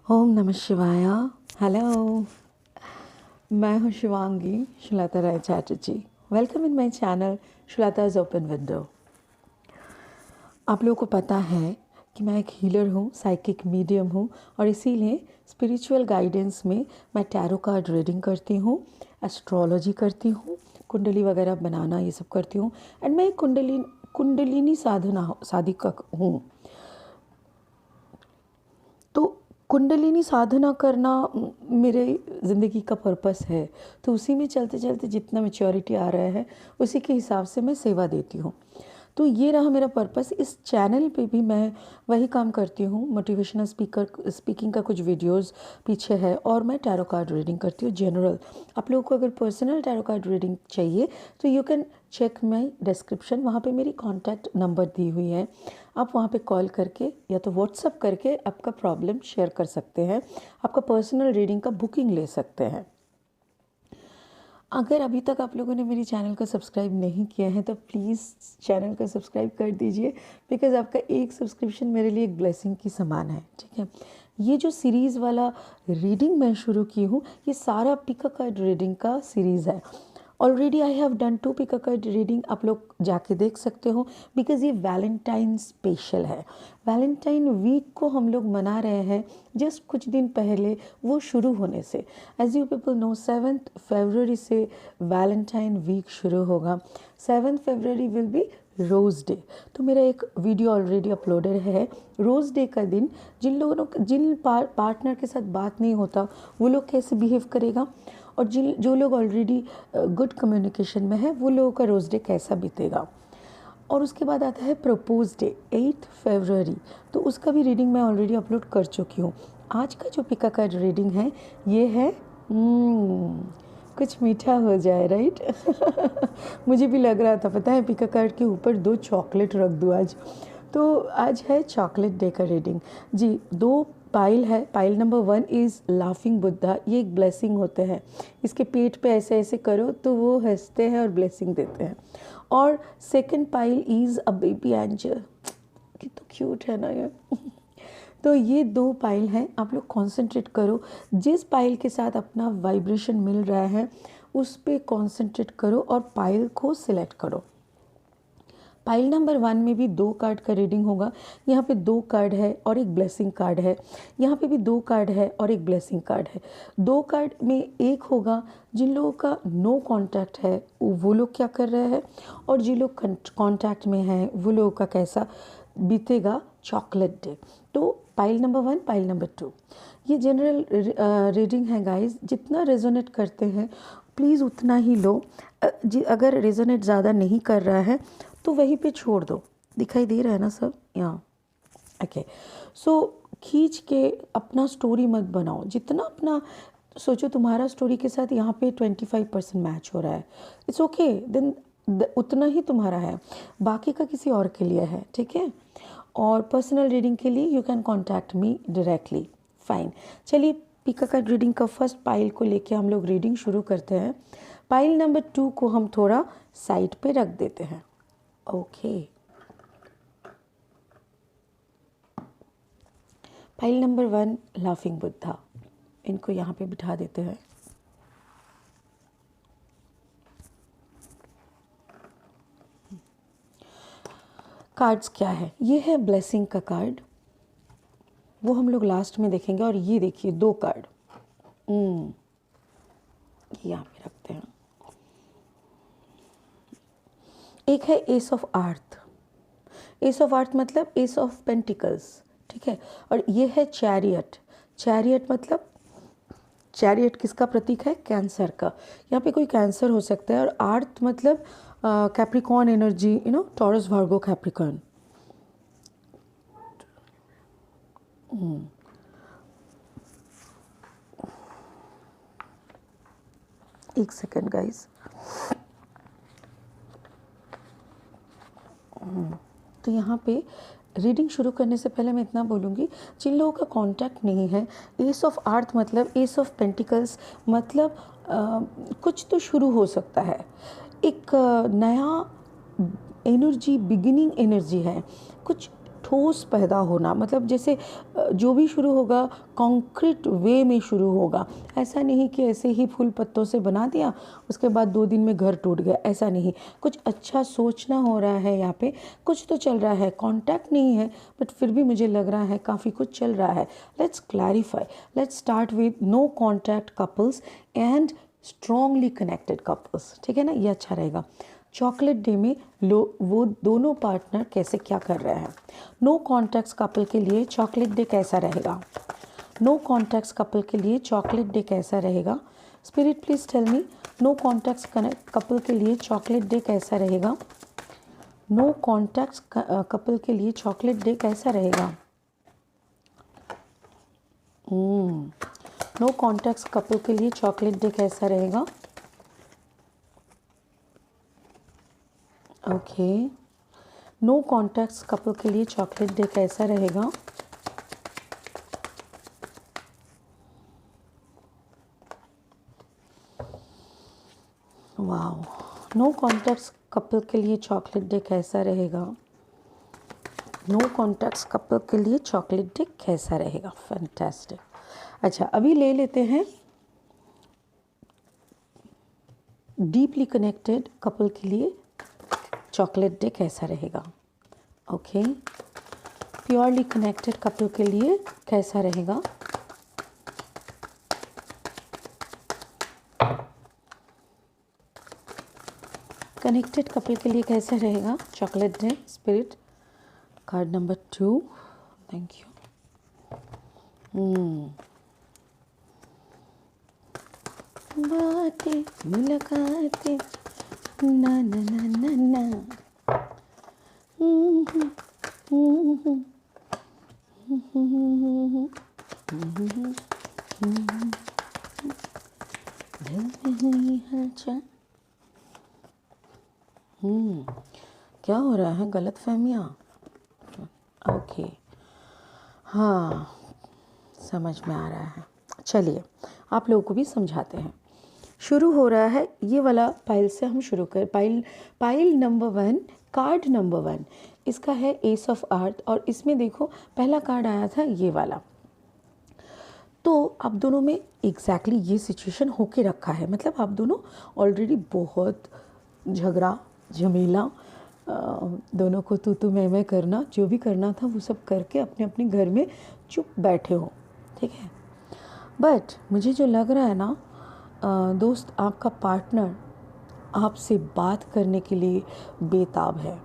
ओम नमः शिवाय। हेलो, मैं हूँ Shivangi Shulta Rai Chatterjee. Welcome in my channel Shulta's open window. आप लोगों को पता है कि मैं एक हीलर हूँ, साइकिक मीडियम हूँ और इसीलिए स्पिरिचुअल गाइडेंस में मैं टैरो कार्ड रीडिंग करती हूँ, एस्ट्रोलॉजी करती हूँ, कुंडली वगैरह बनाना ये सब करती हूँ। एंड मैं एक कुंडलिनी साधिका हूँ। तो कुंडलिनी साधना करना मेरे ज़िंदगी का पर्पस है। तो उसी में चलते चलते जितना मैच्योरिटी आ रहा है उसी के हिसाब से मैं सेवा देती हूँ। तो ये रहा मेरा पर्पस। इस चैनल पे भी मैं वही काम करती हूँ। मोटिवेशनल स्पीकिंग का कुछ वीडियोस पीछे है और मैं टैरो कार्ड रीडिंग करती हूँ जनरल। आप लोगों को अगर पर्सनल टैरो कार्ड रीडिंग चाहिए तो you can check my description, वहाँ पे मेरी कॉन्टैक्ट नंबर दी हुई है। आप वहाँ पे कॉल करके या तो व्हाट्सअप करके आपका प्रॉब्लम शेयर कर सकते हैं, आपका पर्सनल रीडिंग का बुकिंग ले सकते हैं। अगर अभी तक आप लोगों ने मेरी चैनल को सब्सक्राइब नहीं किया है तो प्लीज़ चैनल को सब्सक्राइब कर दीजिए, बिकॉज़ आपका एक सब्सक्रिप्शन मेरे लिए एक ब्लेसिंग की समान है। ठीक है, ये जो सीरीज़ वाला रीडिंग मैं शुरू की हूँ ये सारा पिका कार्ड रीडिंग का सीरीज़ है। Already I have done 2 Pika card reading, आप लोग जाके देख सकते हो, बिकॉज़ ये वैलेंटाइन स्पेशल है। वैलेंटाइन वीक को हम लोग मना रहे हैं जस्ट कुछ दिन पहले वो शुरू होने से। एज यू पीपल नो 7 फरवरी से वैलेंटाइन वीक शुरू होगा। 7 फरवरी विल बी रोज़ डे। तो मेरा एक वीडियो ऑलरेडी अपलोडेड है। रोज़ डे का दिन जिन पार्टनर के साथ बात नहीं होता वो लोग कैसे बिहेव करेगा, और जो लोग ऑलरेडी गुड कम्युनिकेशन में है वो लोगों का रोज़ डे कैसा बीतेगा। और उसके बाद आता है प्रपोज डे 8 फरवरी, तो उसका भी रीडिंग मैं ऑलरेडी अपलोड कर चुकी हूँ। आज का जो पिका कार्ड रीडिंग है ये है कुछ मीठा हो जाए, राइट। मुझे भी लग रहा था, पता है, पिका कार्ड के ऊपर 2 चॉकलेट रख दूँ आज। तो आज है चॉकलेट डे का रीडिंग जी। 2 पाइल है। Pile number 1 is laughing Buddha. ये एक ब्लेसिंग होते हैं, इसके पेट पे ऐसे ऐसे करो तो वो हंसते हैं और ब्लेसिंग देते हैं। और second pile is a baby angel. कितना क्यूट है ना ये। तो ये 2 पाइल हैं। आप लोग कॉन्सेंट्रेट करो, जिस पाइल के साथ अपना वाइब्रेशन मिल रहा है उस पे कॉन्सेंट्रेट करो और पाइल को सिलेक्ट करो। पाइल नंबर 1 में भी 2 कार्ड का रीडिंग होगा। यहाँ पे 2 कार्ड है और एक ब्लेसिंग कार्ड है। यहाँ पे भी 2 कार्ड है और एक ब्लेसिंग कार्ड है। 2 कार्ड में एक होगा जिन लोगों का नो कांटेक्ट है वो लोग क्या कर रहे हैं, और जिन लोग कांटेक्ट में हैं वो लोगों का कैसा बीतेगा चॉकलेट डे। तो पाइल नंबर 1, पाइल नंबर 2, ये जनरल रीडिंग है गाइस। जितना रेजोनेट करते हैं प्लीज़ उतना ही लो। अगर रेजोनेट ज़्यादा नहीं कर रहा है तो वहीं पे छोड़ दो। दिखाई दे रहा है ना सब यहाँ? ओके, सो खींच के अपना स्टोरी मत बनाओ। जितना अपना सोचो तुम्हारा स्टोरी के साथ यहाँ पे 25% मैच हो रहा है, इट्स ओके, देन उतना ही तुम्हारा है, बाकी का किसी और के लिए है। ठीक है, और पर्सनल रीडिंग के लिए you can contact me directly. Fine, चलिए पिका कार्ड रीडिंग का फर्स्ट पाइल को लेके हम लोग रीडिंग शुरू करते हैं। पाइल नंबर 2 को हम थोड़ा साइड पे रख देते हैं। Okay, pile number 1 laughing Buddha, इनको यहाँ पे बिठा देते हैं। कार्ड्स क्या है? ये है ब्लेसिंग का कार्ड, वो हम लोग लास्ट में देखेंगे। और ये देखिए 2 कार्ड यहाँ पे रखते हैं। एक है एस ऑफ आर्थ। एस ऑफ आर्थ मतलब एस ऑफ पेंटिकल्स। ठीक है, और ये है चैरियट। चैरियट मतलब, चैरियट किसका प्रतीक है? कैंसर का। यहाँ पे कोई कैंसर हो सकता है। और आर्थ मतलब Capricorn energy, Taurus Virgo Capricorn. एक सेकेंड गाइस। तो यहाँ पे रीडिंग शुरू करने से पहले मैं इतना बोलूँगी, जिन लोगों का कांटेक्ट नहीं है, एस ऑफ आर्थ मतलब एस ऑफ पेंटिकल्स मतलब कुछ तो शुरू हो सकता है। एक नया एनर्जी, बिगिनिंग एनर्जी है, कुछ ठोस पैदा होना, मतलब जैसे जो भी शुरू होगा कॉन्क्रीट वे में शुरू होगा। ऐसा नहीं कि ऐसे ही फूल पत्तों से बना दिया उसके बाद 2 दिन में घर टूट गया, ऐसा नहीं। कुछ अच्छा सोचना हो रहा है यहाँ पे, कुछ तो चल रहा है, कांटेक्ट नहीं है बट फिर भी मुझे लग रहा है काफ़ी कुछ चल रहा है। Let's clarify, let's start with no contact couples and strongly connected couples, ठीक है ना, ये अच्छा रहेगा। चॉकलेट डे में वो दोनों पार्टनर कैसे क्या कर रहे हैं। नो कॉन्टैक्ट्स कपल के लिए चॉकलेट डे कैसा रहेगा? नो कॉन्टैक्ट्स कपल के लिए चॉकलेट डे कैसा रहेगा? Spirit please tell me, no contacts couple के लिए चॉकलेट डे कैसा रहेगा? नो कॉन्टैक्ट्स कपल के लिए चॉकलेट डे कैसा रहेगा? नो कॉन्टैक्ट्स कपल के लिए चॉकलेट डे कैसा रहेगा? ओके, नो कॉन्टैक्ट्स कपल के लिए चॉकलेट डे कैसा रहेगा? वाओ, नो कॉन्टैक्ट्स कपल के लिए चॉकलेट डे कैसा रहेगा? नो कॉन्टैक्ट्स कपल के लिए चॉकलेट डे कैसा रहेगा? फैंटास्टिक। अच्छा, अभी ले लेते हैं डीपली कनेक्टेड कपल के लिए चॉकलेट डे कैसा रहेगा? ओके, प्योरली कनेक्टेड कपल के लिए कैसा रहेगा? कनेक्टेड कपल के लिए कैसा रहेगा chocolate day? Spirit card number 2, thank you. बातें मुलाकातें ना ना ना ना ना, दिल में हुई हलचल। क्या हो रहा है? गलत फहमियाँ? ओके, हाँ समझ में आ रहा है। चलिए आप लोगों को भी समझाते हैं। शुरू हो रहा है ये वाला पाइल से, हम शुरू कर पाइल नंबर 1, कार्ड नंबर 1, इसका है एस ऑफ अर्थ और इसमें देखो पहला कार्ड आया था ये वाला। तो आप दोनों में एग्जैक्टली ये सिचुएशन होके रखा है, मतलब आप दोनों ऑलरेडी बहुत झगड़ा झमेला, दोनों को तू मैं करना, जो भी करना था वो सब करके अपने अपने घर में चुप बैठे हो, ठीक है। बट मुझे जो लग रहा है ना दोस्त, आपका पार्टनर आपसे बात करने के लिए बेताब है।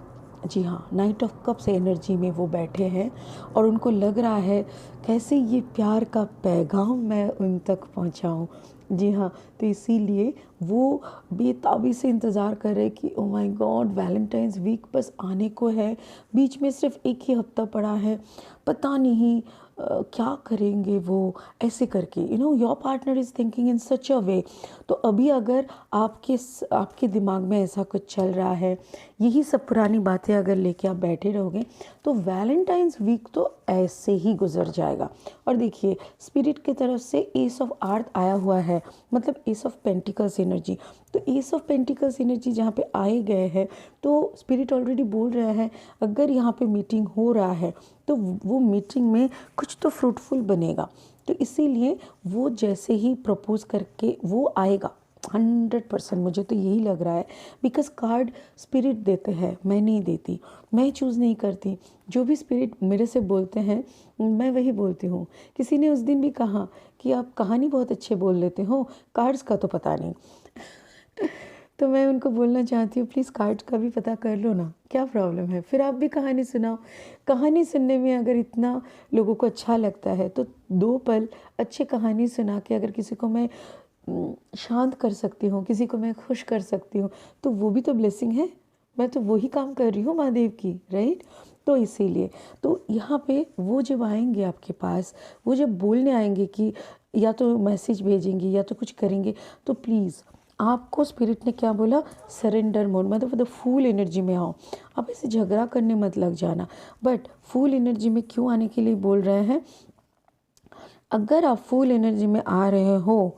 जी हाँ, नाइट ऑफ कप्स एनर्जी में वो बैठे हैं और उनको लग रहा है कैसे ये प्यार का पैगाम मैं उन तक पहुंचाऊं। जी हाँ, तो इसीलिए वो बेताबी से इंतज़ार कर रहे कि oh my God Valentine's week बस आने को है, बीच में सिर्फ एक ही हफ्ता पड़ा है, पता नहीं क्या करेंगे वो, ऐसे करके your partner is thinking in such a way. तो अभी अगर आपके दिमाग में ऐसा कुछ चल रहा है, यही सब पुरानी बातें अगर लेके आप बैठे रहोगे तो वैलेंटाइंस वीक तो ऐसे ही गुजर जाएगा। और देखिए स्पिरिट की तरफ से एस ऑफ अर्थ आया हुआ है, मतलब एस ऑफ पेंटिकल्स एनर्जी। तो एस ऑफ पेंटिकल्स एनर्जी जहाँ पे आए गए हैं तो स्पिरिट ऑलरेडी बोल रहा है अगर यहाँ पे मीटिंग हो रहा है तो वो मीटिंग में कुछ तो फ्रूटफुल बनेगा। तो इसीलिए वो जैसे ही प्रपोज करके वो आएगा 100%, मुझे तो यही लग रहा है। बिकॉज कार्ड स्पिरिट देते हैं, मैं नहीं देती, मैं चूज़ नहीं करती, जो भी स्पिरिट मेरे से बोलते हैं मैं वही बोलती हूँ। किसी ने उस दिन भी कहा कि आप कहानी बहुत अच्छे बोल लेते हो, कार्ड्स का तो पता नहीं। तो मैं उनको बोलना चाहती हूँ प्लीज़ कार्ड्स का भी पता कर लो ना, क्या प्रॉब्लम है, फिर आप भी कहानी सुनाओ। कहानी सुनने में अगर इतना लोगों को अच्छा लगता है तो 2 पल अच्छी कहानी सुना के अगर किसी को मैं शांत कर सकती हूँ, किसी को मैं खुश कर सकती हूँ, तो वो भी तो ब्लेसिंग है। मैं तो वही काम कर रही हूँ महादेव की, राइट। तो इसीलिए तो यहाँ पे वो जब आएंगे आपके पास, वो जब बोलने आएंगे कि या तो मैसेज भेजेंगे या तो कुछ करेंगे, तो प्लीज़ आपको स्पिरिट ने क्या बोला, सरेंडर मोड, मतलब द फुल एनर्जी में आओ। आप ऐसे झगड़ा करने मत लग जाना। बट फुल एनर्जी में क्यों आने के लिए बोल रहे हैं? अगर आप फुल एनर्जी में आ रहे हो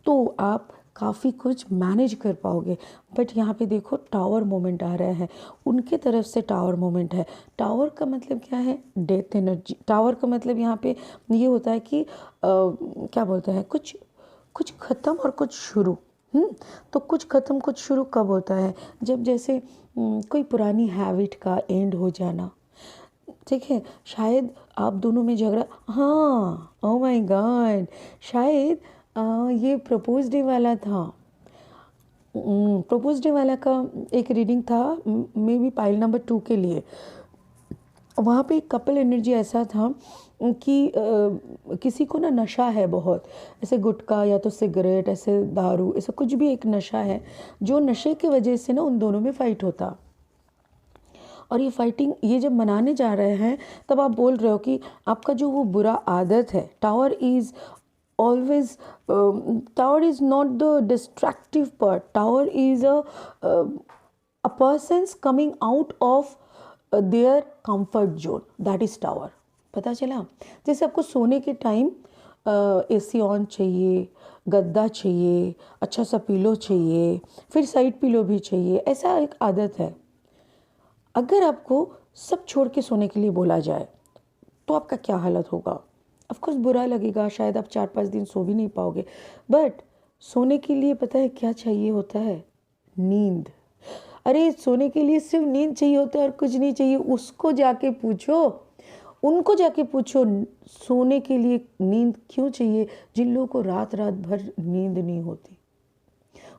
तो आप काफ़ी कुछ मैनेज कर पाओगे। बट यहाँ पे देखो टावर मोमेंट आ रहा है, उनके तरफ से टावर मोमेंट है। टावर का मतलब क्या है? Death energy. टावर का मतलब यहाँ पे ये होता है कि क्या बोलते हैं, कुछ कुछ ख़त्म और कुछ शुरू। तो कुछ ख़त्म कुछ शुरू कब होता है? जब जैसे कोई पुरानी हैबिट का एंड हो जाना। ठीक है, शायद आप दोनों में झगड़ा, हाँ, ओ माय गॉड, शायद ये प्रपोज डे वाला था। प्रपोज डे वाला का एक रीडिंग था, मे बी पाइल नंबर 2 के लिए। वहाँ पे एक कपल एनर्जी ऐसा था कि किसी को ना नशा है बहुत, ऐसे गुटखा या तो सिगरेट, ऐसे दारू, ऐसा कुछ भी एक नशा है, जो नशे की वजह से ना उन दोनों में फ़ाइट होता। और ये फाइटिंग ये जब मनाने जा रहे हैं, तब आप बोल रहे हो कि आपका जो वो बुरा आदत है, tower is always, tower is not the destructive part, tower is a persons coming out of their comfort zone, that is tower. पता चला? जैसे आपको सोने के टाइम एसी ऑन चाहिए, गद्दा चाहिए, अच्छा सा पिलो चाहिए, फिर साइड पिलो भी चाहिए, ऐसा एक आदत है। अगर आपको सब छोड़ के सोने के लिए बोला जाए तो आपका क्या हालत होगा? ऑफ कोर्स बुरा लगेगा, शायद आप 4-5 दिन सो भी नहीं पाओगे। बट सोने के लिए पता है क्या चाहिए होता है? नींद। अरे सोने के लिए सिर्फ नींद चाहिए होता है और कुछ नहीं चाहिए। उसको जाके पूछो, उनको जाके पूछो सोने के लिए नींद क्यों चाहिए। जिन लोगों को रात रात भर नींद नहीं होती,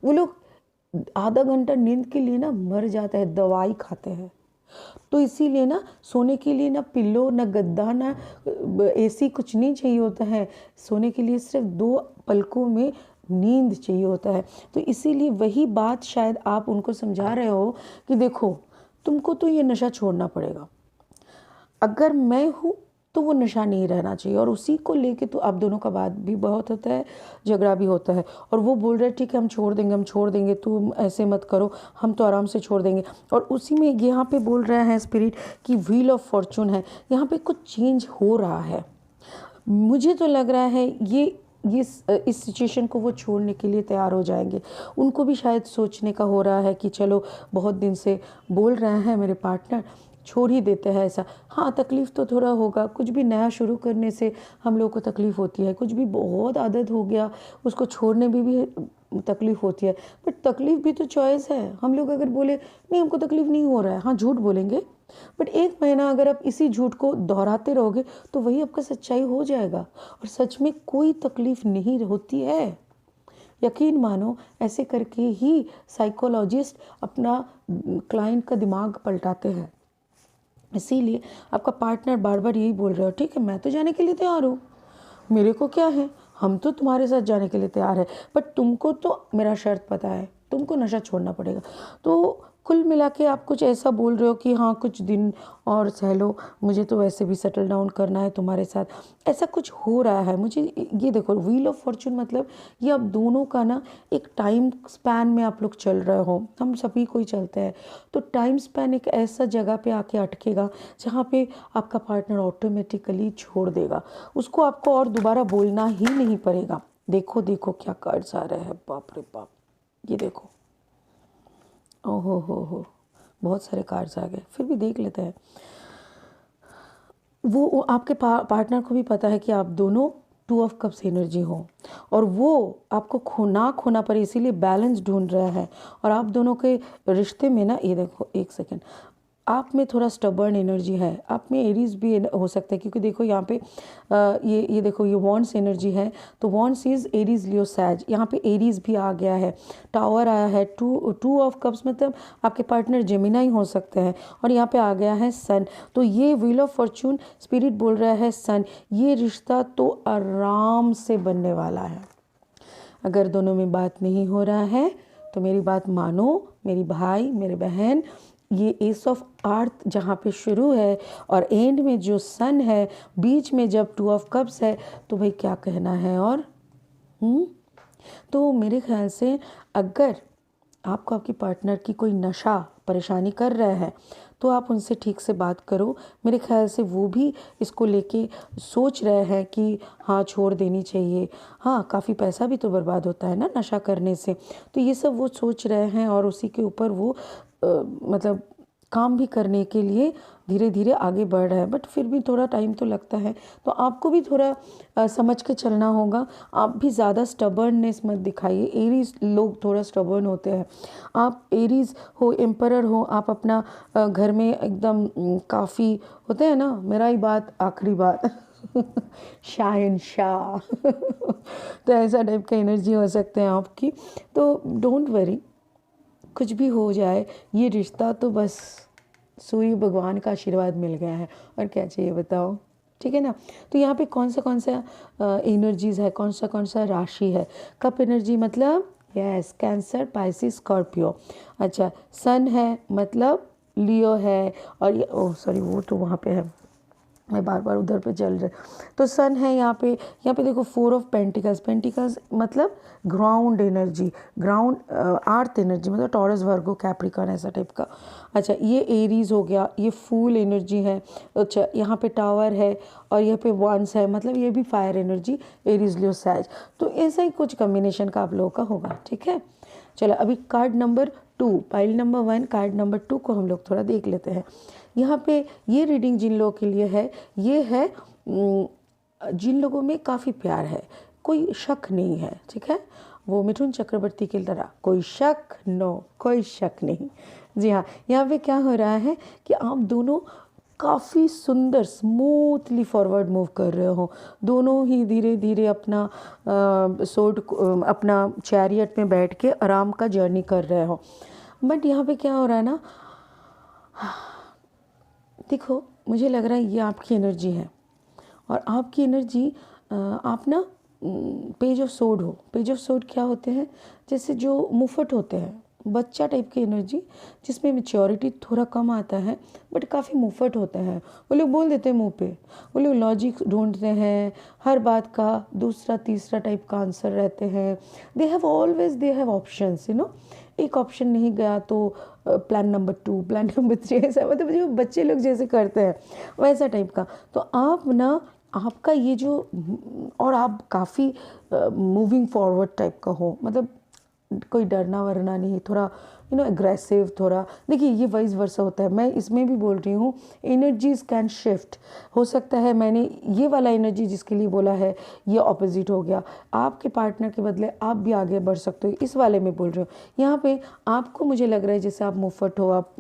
वो लोग आधा घंटा नींद के लिए ना मर जाता है, दवाई खाते हैं। तो इसीलिए ना सोने के लिए ना पिल्लो, ना गद्दा, ना एसी, कुछ नहीं चाहिए होता है। सोने के लिए सिर्फ 2 पलकों में नींद चाहिए होता है। तो इसीलिए वही बात शायद आप उनको समझा रहे हो कि देखो, तुमको तो ये नशा छोड़ना पड़ेगा। अगर मैं हूँ तो वो नशा नहीं रहना चाहिए। और उसी को लेके तो आप दोनों का बात भी बहुत होता है, झगड़ा भी होता है। और वो बोल रहे हैं ठीक है हम छोड़ देंगे, तुम ऐसे मत करो, हम तो आराम से छोड़ देंगे। और उसी में यहाँ पे बोल रहे हैं स्पिरिट कि व्हील ऑफ फॉर्चून है, यहाँ पे कुछ चेंज हो रहा है। मुझे तो लग रहा है ये इस सिचुएशन को वो छोड़ने के लिए तैयार हो जाएंगे। उनको भी शायद सोचने का हो रहा है कि चलो बहुत दिन से बोल रहे हैं मेरे पार्टनर, छोड़ ही देते हैं ऐसा। हाँ, तकलीफ़ तो थोड़ा होगा, कुछ भी नया शुरू करने से हम लोग को तकलीफ़ होती है। कुछ भी बहुत आदत हो गया उसको छोड़ने में भी तकलीफ़ होती है। बट तकलीफ़ भी तो चॉइस है। हम लोग अगर बोले नहीं हमको तकलीफ़ नहीं हो रहा है, हाँ झूठ बोलेंगे। बट 1 महीना अगर आप इसी झूठ को दोहराते रहोगे तो वही आपका सच्चाई हो जाएगा। और सच में कोई तकलीफ़ नहीं होती है, यकीन मानो। ऐसे करके ही साइकोलॉजिस्ट अपना क्लाइंट का दिमाग पलटाते हैं। इसीलिए आपका पार्टनर बार बार यही बोल रहा हो ठीक है मैं तो जाने के लिए तैयार हूँ, मेरे को क्या है, हम तो तुम्हारे साथ जाने के लिए तैयार है, बट तुमको तो मेरा शर्त पता है, तुमको नशा छोड़ना पड़ेगा। तो कुल मिला के आप कुछ ऐसा बोल रहे हो कि हाँ कुछ दिन और सह लो, मुझे तो वैसे भी सेटल डाउन करना है तुम्हारे साथ, ऐसा कुछ हो रहा है मुझे। ये देखो व्हील ऑफ फॉर्चून मतलब ये आप दोनों का ना एक टाइम स्पैन में आप लोग चल रहे हो, हम सभी कोई चलते हैं। तो टाइम स्पैन एक ऐसा जगह पे आके अटकेगा जहाँ पे आपका पार्टनर ऑटोमेटिकली छोड़ देगा, उसको आपको और दोबारा बोलना ही नहीं पड़ेगा। देखो देखो क्या कार्ड्स आ रहे हैं, बाप रे बाप, ये देखो, ओहो हो, बहुत सारे कार्ड्स आ गए। फिर भी देख लेते हैं। वो आपके पार्टनर को भी पता है कि आप दोनों 2 ऑफ कप्स एनर्जी हो और वो आपको खोना पड़े, इसीलिए बैलेंस ढूंढ रहा है। और आप दोनों के रिश्ते में ना, ये देखो 1 सेकेंड, आप में थोड़ा स्टबर्न एनर्जी है, आप में एरीज भी हो सकता है, क्योंकि देखो यहाँ पे ये देखो ये वॉन्ड्स एनर्जी है, तो वॉन्ड्स इज एरीज लियो सैज, यहाँ पे एरीज भी आ गया है, टावर आया है, 2 ऑफ कप्स मतलब आपके पार्टनर जेमिनाई हो सकते हैं, और यहाँ पे आ गया है सन। तो ये व्हील ऑफ फॉर्चून स्पिरिट बोल रहा है सन, ये रिश्ता तो आराम से बनने वाला है। अगर दोनों में बात नहीं हो रहा है तो मेरी बात मानो मेरी भाई मेरे बहन, ये एस ऑफ अर्थ जहाँ पे शुरू है और एंड में जो सन है, बीच में जब 2 ऑफ कप्स है, तो भाई क्या कहना है। और तो मेरे ख्याल से अगर आपको आपकी पार्टनर की कोई नशा परेशानी कर रहा है तो आप उनसे ठीक से बात करो। मेरे ख्याल से वो भी इसको लेके सोच रहे हैं कि हाँ छोड़ देनी चाहिए। हाँ, काफ़ी पैसा भी तो बर्बाद होता है ना नशा करने से, तो ये सब वो सोच रहे हैं और उसी के ऊपर वो मतलब काम भी करने के लिए धीरे धीरे आगे बढ़ रहा है। बट फिर भी थोड़ा टाइम तो लगता है, तो आपको भी थोड़ा समझ के चलना होगा। आप भी ज़्यादा स्टबर्ननेस मत दिखाइए। एरीज लोग थोड़ा स्टबर्न होते हैं। आप एरीज हो, एम्परर हो, आप अपना घर में एकदम काफ़ी होते हैं ना, मेरा ही बात आखिरी बात शाहनशाह तो ऐसा टाइप का एनर्जी हो सकते हैं आपकी। तो डोंट वरी, कुछ भी हो जाए, ये रिश्ता तो बस सूर्य भगवान का आशीर्वाद मिल गया है, और क्या चाहिए बताओ। ठीक है ना। तो यहाँ पे कौन सा एनर्जीज है, कौन सा राशि है। कप एनर्जी मतलब यस, कैंसर, पाइसिस, स्कॉर्पियो। अच्छा, सन है मतलब लियो है, और ये ओह सॉरी वो तो वहाँ पे है, मैं बार बार उधर पे चल रहे। तो सन है यहाँ पे देखो 4 ऑफ पेंटिकल्स। पेंटिकल्स मतलब ground energy, ground earth energy, मतलब टॉरस, वर्गो, कैप्रिकॉर्न ऐसा टाइप का। अच्छा, ये एरीज हो गया, ये फूल एनर्जी है। अच्छा, यहाँ पे टावर है और यहाँ पे वंस है, मतलब ये भी फायर एनर्जी, एरीज, लियो, सैज। तो ऐसा ही कुछ कम्बिनेशन का आप लोगों का होगा। ठीक है, चलो अभी card number 2, pile number 1, card number 2 को हम लोग थोड़ा देख लेते हैं। यहाँ पे ये रीडिंग जिन लोगों के लिए है, ये है जिन लोगों में काफ़ी प्यार है, कोई शक नहीं है। ठीक है, वो मिथुन चक्रवर्ती की तरह कोई शक, नो कोई शक नहीं। जी हाँ, यहाँ पे क्या हो रहा है कि आप दोनों काफ़ी सुंदर स्मूथली फॉरवर्ड मूव कर रहे हो। दोनों ही धीरे धीरे अपना अपना चैरियट में बैठ के आराम का जर्नी कर रहे हो। बट यहाँ पे क्या हो रहा है ना, देखो मुझे लग रहा है ये आपकी एनर्जी है, और आपकी एनर्जी आप ना पेज ऑफ सोड हो। पेज ऑफ सोड क्या होते हैं, जैसे जो मुफट होते हैं, बच्चा टाइप की एनर्जी, जिसमें मेच्योरिटी थोड़ा कम आता है बट काफ़ी मुफट होते हैं। वो लोग बोल देते हैं मुंह पे, वो लोग लॉजिक ढूंढते हैं, हर बात का दूसरा तीसरा टाइप का आंसर रहते हैं। They have options, you know. एक ऑप्शन नहीं गया तो प्लान नंबर 2, प्लान नंबर 3, ऐसा मतलब जो बच्चे लोग जैसे करते हैं वैसा टाइप का। तो आप ना, आपका ये जो, और आप काफ़ी मूविंग फॉरवर्ड टाइप का हो, मतलब कोई डरना वरना नहीं, थोड़ा एग्रेसिव थोड़ा। देखिए ये वाइस वर्सा होता है, मैं इसमें भी बोल रही हूँ एनर्जीज कैन शिफ्ट। हो सकता है मैंने ये वाला एनर्जी जिसके लिए बोला है ये ऑपोजिट हो गया, आपके पार्टनर के बदले आप भी आगे बढ़ सकते हो, इस वाले में बोल रही हूँ। यहाँ पे आपको मुझे लग रहा है जैसे आप मुफ्त हो, आप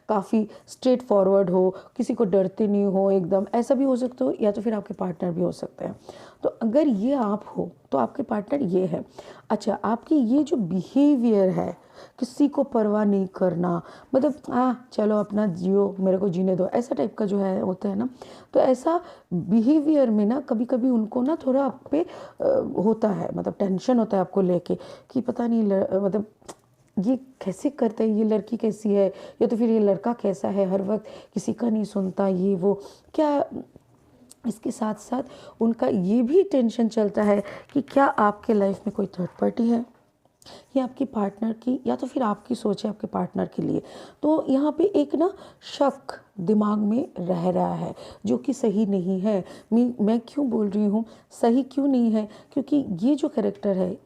काफ़ी स्ट्रेट फॉरवर्ड हो, किसी को डरते नहीं हो एकदम, ऐसा भी हो सकता हो, या तो फिर आपके पार्टनर भी हो सकते हैं। तो अगर ये आप हो तो आपके पार्टनर ये है। अच्छा, आपकी ये जो बिहेवियर है, किसी को परवाह नहीं करना, मतलब चलो अपना जियो, मेरे को जीने दो, ऐसा टाइप का जो है होता है ना, तो ऐसा बिहेवियर में ना कभी कभी उनको ना थोड़ा आप पे होता है, मतलब टेंशन होता है आपको लेके कि पता नहीं मतलब ये कैसे करता है, ये लड़की कैसी है, या तो फिर ये लड़का कैसा है, हर वक्त किसी का नहीं सुनता, ये वो क्या। इसके साथ साथ उनका ये भी टेंशन चलता है कि क्या आपके लाइफ में कोई थर्ड पार्टी है, या आपकी पार्टनर की, या तो फिर आपकी सोच है आपके पार्टनर के लिए। तो यहाँ पे एक ना शक दिमाग में रह रहा है जो कि सही नहीं है। मैं क्यों बोल रही हूँ सही क्यों नहीं है, क्योंकि ये जो कैरेक्टर है,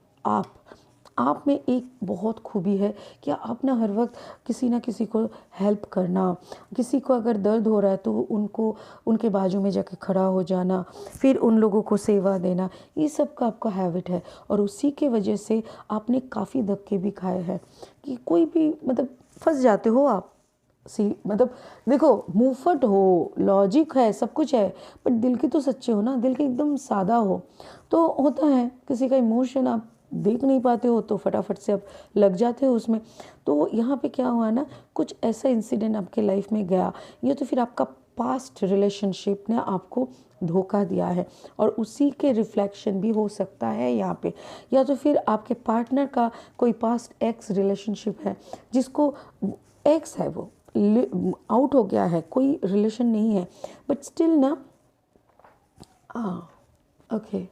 आप में एक बहुत खूबी है कि आप ना हर वक्त किसी ना किसी को हेल्प करना, किसी को अगर दर्द हो रहा है तो उनको उनके बाजू में जाके खड़ा हो जाना, फिर उन लोगों को सेवा देना, ये सब का आपका हैबिट है। और उसी के वजह से आपने काफ़ी धक्के भी खाए हैं कि कोई भी मतलब फंस जाते हो आप। मतलब देखो, मुंहफट हो, लॉजिक है, सब कुछ है, बट दिल के तो सच्चे हो ना, दिल के एकदम सादा हो। तो होता है किसी का इमोशन आप देख नहीं पाते हो तो फटाफट से आप लग जाते हो उसमें। तो यहाँ पे क्या हुआ ना, कुछ ऐसा इंसिडेंट आपके लाइफ में गया, या तो फिर आपका पास्ट रिलेशनशिप ने आपको धोखा दिया है, और उसी के रिफ्लेक्शन भी हो सकता है यहाँ पे। या तो फिर आपके पार्टनर का कोई पास्ट एक्स रिलेशनशिप है, जिसको एक्स है, वो आउट हो गया है, कोई रिलेशन नहीं है, बट स्टिल ना ओके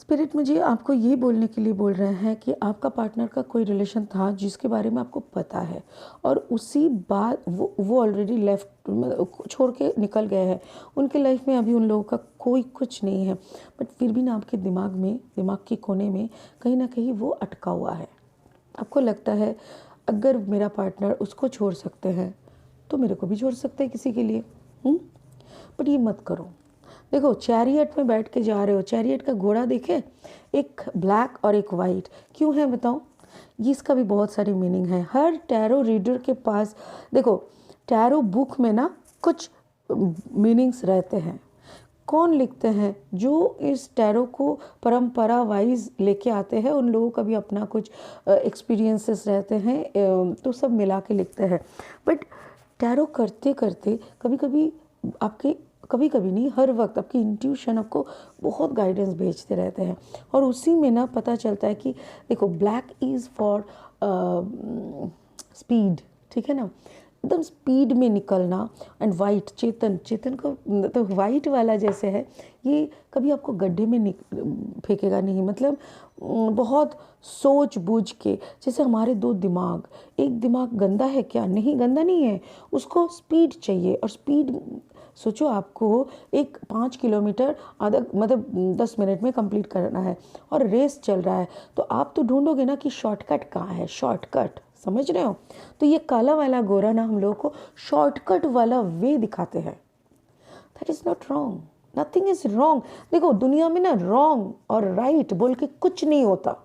स्पिरिट मुझे आपको ये बोलने के लिए बोल रहे हैं कि आपका पार्टनर का कोई रिलेशन था जिसके बारे में आपको पता है, और उसी बात वो ऑलरेडी लेफ्ट छोड़ के निकल गए हैं। उनके लाइफ में अभी उन लोगों का कोई कुछ नहीं है, बट फिर भी ना आपके दिमाग के कोने में कहीं ना कहीं वो अटका हुआ है। आपको लगता है अगर मेरा पार्टनर उसको छोड़ सकते हैं तो मेरे को भी छोड़ सकते हैं किसी के लिए। बट ये मत करो। देखो, चैरियट में बैठ के जा रहे हो, चैरियट का घोड़ा देखे, एक ब्लैक और एक वाइट, क्यों है बताओ? ये इसका भी बहुत सारी मीनिंग है। हर टैरो रीडर के पास, देखो टैरो बुक में ना कुछ मीनिंग्स रहते हैं। कौन लिखते हैं? जो इस टैरो को परंपरा वाइज लेके आते हैं, उन लोगों का भी अपना कुछ एक्सपीरियंसेस रहते हैं, तो सब मिला के लिखते हैं। बट टैरो करते करते कभी कभी नहीं, हर वक्त आपकी इंट्यूशन आपको बहुत गाइडेंस भेजते रहते हैं, और उसी में ना पता चलता है कि देखो, ब्लैक इज़ फॉर स्पीड, ठीक है ना, एकदम स्पीड में निकलना। एंड वाइट, चेतन को तो वाइट वाला जैसे है, ये कभी आपको गड्ढे में फेंकेगा नहीं, मतलब बहुत सोच बूझ के। जैसे हमारे दो दिमाग, एक दिमाग गंदा है क्या? नहीं, गंदा नहीं है, उसको स्पीड चाहिए। और स्पीड, सोचो आपको एक 5 किलोमीटर आधा मतलब 10 मिनट में कंप्लीट करना है और रेस चल रहा है, तो आप तो ढूंढोगे ना कि शॉर्टकट कहाँ है, शॉर्टकट, समझ रहे हो? तो ये काला वाला गोरा ना हम लोगों को शॉर्टकट वाला वे दिखाते हैं। That is not wrong, nothing is wrong. देखो, दुनिया में ना रॉन्ग और राइट बोल के कुछ नहीं होता।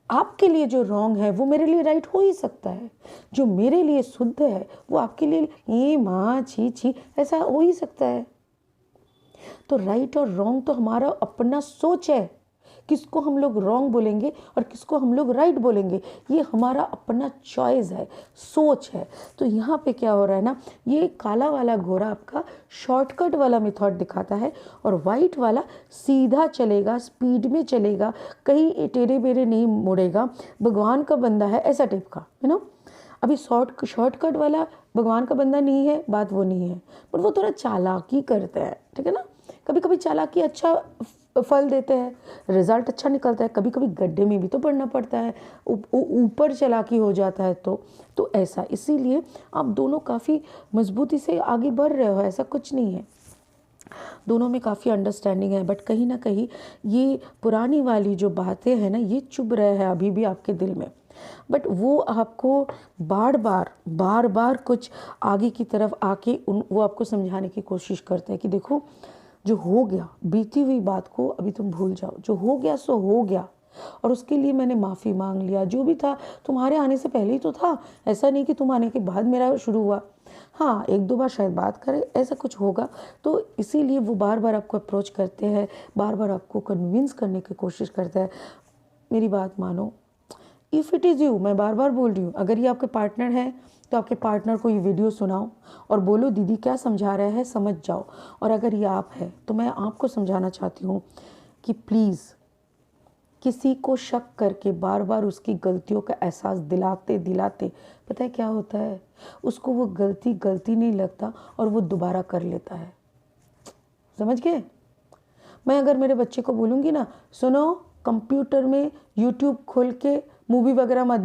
आपके लिए जो रॉन्ग है वो मेरे लिए राइट हो ही सकता है, जो मेरे लिए शुद्ध है वो आपके लिए ये माँ छी छी ऐसा हो ही सकता है। तो राइट और रॉन्ग तो हमारा अपना सोच है, किसको हम लोग रॉन्ग बोलेंगे और किसको हम लोग राइट बोलेंगे, ये हमारा अपना चॉइस है, सोच है। तो यहाँ पे क्या हो रहा है ना, ये काला वाला घोड़ा आपका शॉर्टकट वाला मेथड दिखाता है, और वाइट वाला सीधा चलेगा, स्पीड में चलेगा, कहीं टेढ़े बेढ़े नहीं मुड़ेगा, भगवान का बंदा है ऐसा टाइप का, है ना। अभी शॉर्टकट वाला भगवान का बंदा नहीं है, बात वो नहीं है, पर वो थोड़ा चालाकी करता है, ठीक है ना। कभी कभी चालाकी अच्छा फल देते हैं, रिजल्ट अच्छा निकलता है, कभी कभी गड्ढे में भी तो पड़ना पड़ता है, ऊपर चालाकी हो जाता है तो ऐसा। इसीलिए आप दोनों काफ़ी मजबूती से आगे बढ़ रहे हो, ऐसा कुछ नहीं है, दोनों में काफ़ी अंडरस्टैंडिंग है। बट कहीं ना कहीं ये पुरानी वाली जो बातें हैं ना, ये चुभ रहे हैं अभी भी आपके दिल में। बट वो आपको बार बार कुछ आगे की तरफ आके वो आपको समझाने की कोशिश करते हैं कि देखो, जो हो गया, बीती हुई बात को अभी तुम भूल जाओ, जो हो गया सो हो गया, और उसके लिए मैंने माफ़ी मांग लिया। जो भी था तुम्हारे आने से पहले ही तो था, ऐसा नहीं कि तुम आने के बाद मेरा शुरू हुआ। हाँ, एक दो बार शायद बात करें, ऐसा कुछ होगा, तो इसीलिए वो बार बार आपको अप्रोच करते हैं, बार बार आपको कन्विंस करने की कोशिश करते हैं, मेरी बात मानो। इफ़ इट इज़ यू, मैं बार बार बोल रही हूँ, अगर ये आपके पार्टनर है तो आपके पार्टनर को ये वीडियो सुनाओ और बोलो दीदी क्या समझा रहे हैं, समझ जाओ। और अगर ये आप है तो मैं आपको समझाना चाहती हूँ कि प्लीज़ किसी को शक करके बार बार उसकी गलतियों का एहसास दिलाते दिलाते पता है क्या होता है, उसको वो गलती नहीं लगता और वो दोबारा कर लेता है। समझ गए? मैं अगर मेरे बच्चे को बोलूँगी ना, सुनो कंप्यूटर में यूट्यूब खोल के मूवी वगैरह मत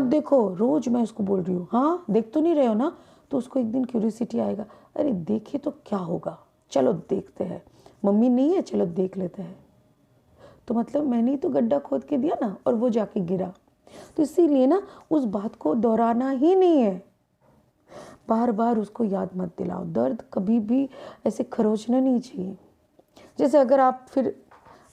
देखो, रोज़ मैं उसको बोल रही हूँ, हाँ देख तो नहीं रहे हो ना, तो उसको एक दिन क्यूरियोसिटी आएगा, अरे देखे तो क्या होगा, चलो देखते हैं, मम्मी नहीं है चलो देख लेते हैं। तो मतलब मैंने ही तो गड्ढा खोद के दिया ना और वो जाके गिरा। तो इसीलिए ना उस बात को दोहराना ही नहीं है, बार बार उसको याद मत दिलाओ। दर्द कभी भी ऐसे खरोचना नहीं चाहिए। जैसे अगर आप फिर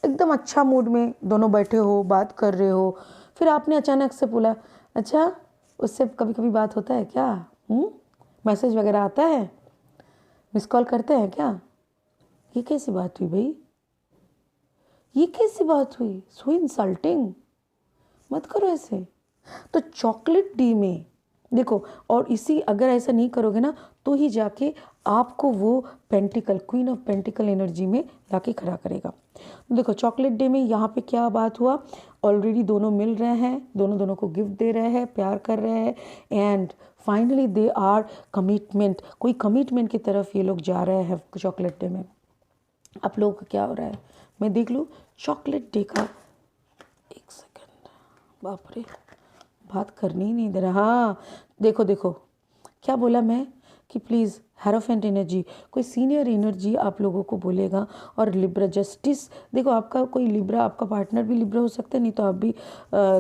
एकदम अच्छा मूड में दोनों बैठे हो, बात कर रहे हो, फिर आपने अचानक से बोला, अच्छा उससे कभी कभी बात होता है क्या, मैसेज वगैरह आता है, मिस कॉल करते हैं क्या? ये कैसी बात हुई भाई, ये कैसी बात हुई, सो इंसल्टिंग, मत करो ऐसे। तो चॉकलेट डी में देखो, और इसी अगर ऐसा नहीं करोगे ना तो ही जाके आपको वो pentacle, queen of pentacle energy में लाके खड़ा करेगा। देखो चॉकलेट डे में यहाँ पे क्या बात हुआ, ऑलरेडी दोनों मिल रहे हैं, दोनों को गिफ्ट दे रहे हैं, प्यार कर रहे हैं, and finally they are commitment, कोई कमिटमेंट की तरफ ये लोग जा रहे हैं चॉकलेट डे में। आप लोगों का क्या हो रहा है, मैं देख लूँ। चॉकलेट डे का, एक सेकंड, बाप रे, बात करनी ही नहीं दे रहा। हाँ देखो देखो, क्या बोला मैं कि प्लीज़ हेरोफेंट एनर्जी, कोई सीनियर एनर्जी आप लोगों को बोलेगा। और लिब्रा जस्टिस, देखो आपका कोई लिब्रा, आपका पार्टनर भी लिब्रा हो सकता है, नहीं तो आप भी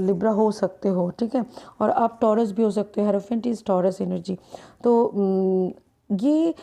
लिब्रा हो सकते हो, ठीक है। और आप टॉरस भी हो सकते हो, हेरोफेंट इज़ टॉरस एनर्जी। तो ये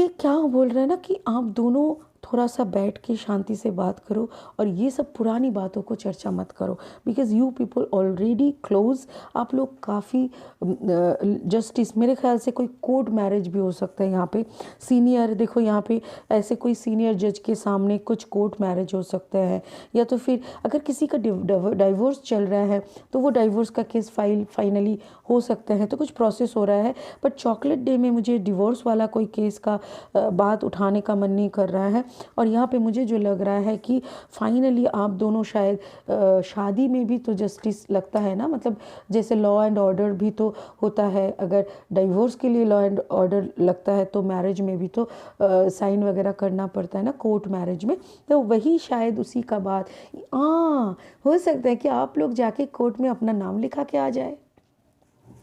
क्या बोल रहे हैं ना कि आप दोनों थोड़ा सा बैठ के शांति से बात करो और ये सब पुरानी बातों को चर्चा मत करो, because you people already close. आप लोग काफ़ी जस्टिस, मेरे ख्याल से कोई कोर्ट मैरिज भी हो सकता है यहाँ पे। सीनियर, देखो यहाँ पे ऐसे कोई सीनियर जज के सामने कुछ कोर्ट मैरिज हो सकता है, या तो फिर अगर किसी का डाइवोर्स चल रहा है तो वो डाइवोर्स का केस फाइनली हो सकता है, तो कुछ प्रोसेस हो रहा है। बट चॉकलेट डे में मुझे डिवोर्स वाला कोई केस का बात उठाने का मन नहीं कर रहा है। और यहाँ पे मुझे जो लग रहा है कि फाइनली आप दोनों शायद शादी में भी तो जस्टिस लगता है ना, मतलब जैसे लॉ एंड ऑर्डर भी तो होता है, अगर डाइवोर्स के लिए लॉ एंड ऑर्डर लगता है तो मैरिज में भी तो साइन वगैरह करना पड़ता है ना, कोर्ट मैरिज में। तो वही शायद उसी का बात, हाँ हो सकता है कि आप लोग जाके कोर्ट में अपना नाम लिखा के आ जाए।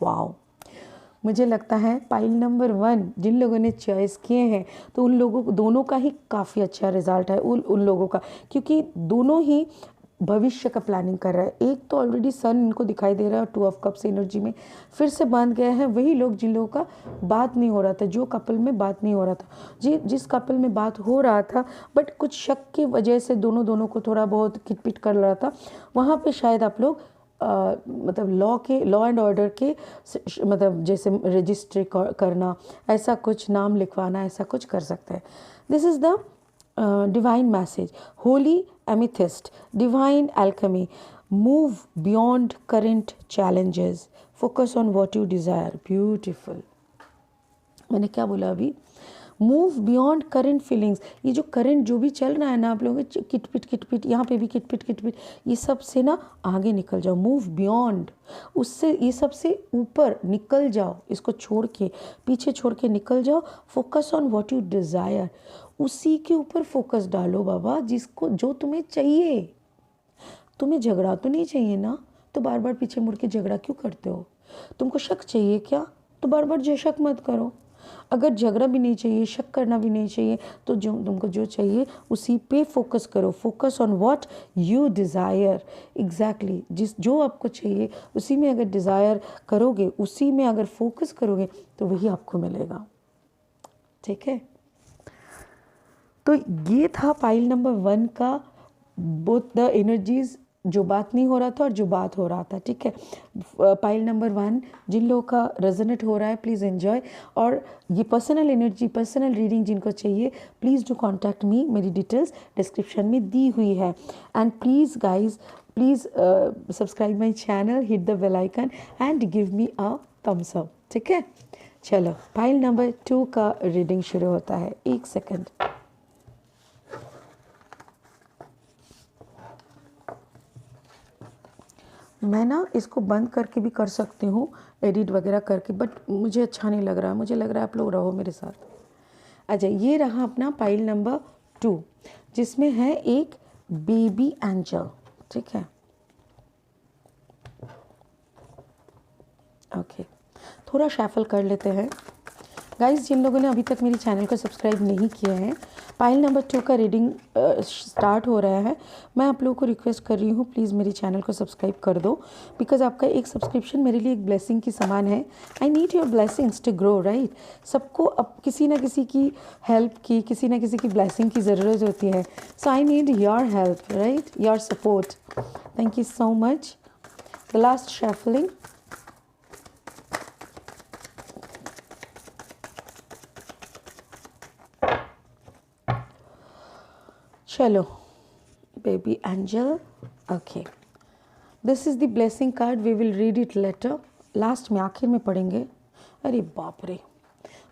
वाओ, मुझे लगता है पाइल नंबर 1 जिन लोगों ने चॉइस किए हैं तो उन लोगों को दोनों का ही काफ़ी अच्छा रिजल्ट है, उन लोगों का, क्योंकि दोनों ही भविष्य का प्लानिंग कर रहा है। एक तो ऑलरेडी सन इनको दिखाई दे रहा है 2 ऑफ कप्स एनर्जी में फिर से बांध गया है। वही लोग जिन लोगों का बात नहीं हो रहा था, जो कपल में बात नहीं हो रहा था, जिस कपल में बात हो रहा था बट कुछ शक की वजह से दोनों को थोड़ा बहुत किटपिट कर रहा था, वहाँ पे शायद आप लोग मतलब लॉ एंड ऑर्डर के मतलब जैसे रजिस्ट्री करना, ऐसा कुछ नाम लिखवाना, ऐसा कुछ कर सकते हैं। This is the divine message, Holi amethyst, divine alchemy, move beyond current challenges, focus on what you desire. Beautiful, मैंने क्या बोला अभी, मूव बियॉन्ड करेंट फीलिंग्स। ये जो करेंट जो भी चल रहा है ना आप लोगों के किटपिट, यहाँ पे भी किटपिट, ये सब से ना आगे निकल जाओ, मूव बियॉन्ड, उससे ये सब से ऊपर निकल जाओ, इसको छोड़ के पीछे छोड़ के निकल जाओ। Focus on what you desire, उसी के ऊपर फोकस डालो बाबा, जिसको जो तुम्हें चाहिए। तुम्हें झगड़ा तो नहीं चाहिए ना, तो बार बार पीछे मुड़ के झगड़ा क्यों करते हो? तुमको शक चाहिए क्या, तो बार बार जो शक मत करो। अगर झगड़ा भी नहीं चाहिए, शक करना भी नहीं चाहिए, तो जो तुमको जो चाहिए उसी पे फोकस करो। Focus on what you desire, exactly जिस जो आपको चाहिए उसी में अगर डिज़ायर करोगे, उसी में अगर फोकस करोगे तो वही आपको मिलेगा, ठीक है। तो ये था पाइल नंबर 1 का बोथ द एनर्जीज, जो बात नहीं हो रहा था और जो बात हो रहा था, ठीक है। पाइल नंबर 1 जिन लोगों का रेजोनेट हो रहा है प्लीज़ एंजॉय। और ये पर्सनल एनर्जी, पर्सनल रीडिंग जिनको चाहिए प्लीज़ डू कॉन्टैक्ट मी, मेरी डिटेल्स डिस्क्रिप्शन में दी हुई है। And please guys, please subscribe my channel, hit the bell icon and give me a thumbs up, ठीक है। चलो पाइल नंबर 2 का रीडिंग शुरू होता है। एक सेकेंड, मैं ना इसको बंद करके भी कर सकती हूँ, एडिट वगैरह करके, बट मुझे अच्छा नहीं लग रहा, मुझे लग रहा है आप लोग रहो मेरे साथ। अच्छा, ये रहा अपना पाइल नंबर 2 जिसमें है एक बेबी एंजल, ठीक है। ओके, थोड़ा शैफल कर लेते हैं। गाइस, जिन लोगों ने अभी तक मेरे चैनल को सब्सक्राइब नहीं किया है, पाइल नंबर 2 का रीडिंग स्टार्ट हो रहा है। मैं आप लोगों को रिक्वेस्ट कर रही हूँ प्लीज़ मेरे चैनल को सब्सक्राइब कर दो, बिकॉज आपका एक सब्सक्रिप्शन मेरे लिए एक ब्लेसिंग की समान है। I need your blessings to grow, right. सबको अब किसी ना किसी की हेल्प की, किसी ना किसी की ब्लेसिंग की ज़रूरत होती है। So I need your help, right, your support. Thank you so much. The last shuffling, चलो baby angel, okay, this is the blessing card, we will read it later, last में आखिर में पढ़ेंगे। अरे बाप रे,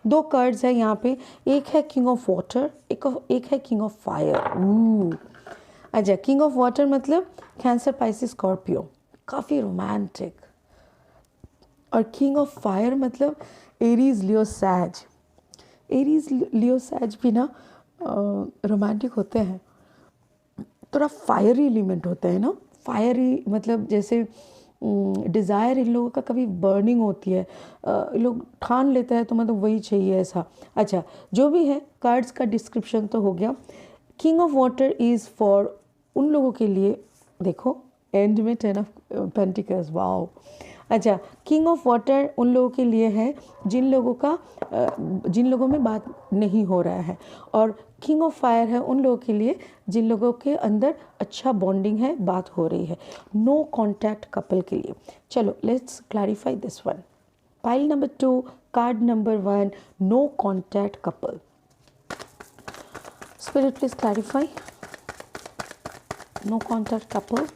2 कार्ड्स है यहाँ पे, एक है किंग ऑफ वाटर, एक है किंग ऑफ फायर। अच्छा, किंग ऑफ वाटर मतलब कैंसर, पाइसिस, स्कॉर्पियो, काफ़ी रोमांटिक। और किंग ऑफ फायर मतलब एरीज, लियो, सैज। एरीज, लियो, सैज भी ना रोमांटिक होते हैं, थोड़ा फायरी एलिमेंट होता है ना, फायरी मतलब जैसे डिज़ायर इन लोगों का कभी बर्निंग होती है, लोग ठान लेते हैं तो मतलब वही चाहिए ऐसा। अच्छा, जो भी है कार्ड्स का डिस्क्रिप्शन तो हो गया। King of water is for उन लोगों के लिए, देखो एंड में 10 ऑफ पेंटिकल्स, वाओ। अच्छा, किंग ऑफ वाटर उन लोगों के लिए है जिन लोगों में बात नहीं हो रहा है, और किंग ऑफ फायर है उन लोगों के लिए जिन लोगों के अंदर अच्छा बॉन्डिंग है, बात हो रही है। नो कॉन्टैक्ट कपल के लिए। चलो let's clarify this one. Pile number 2, card number 1, no contact couple. Spirit please clarify. No contact couple.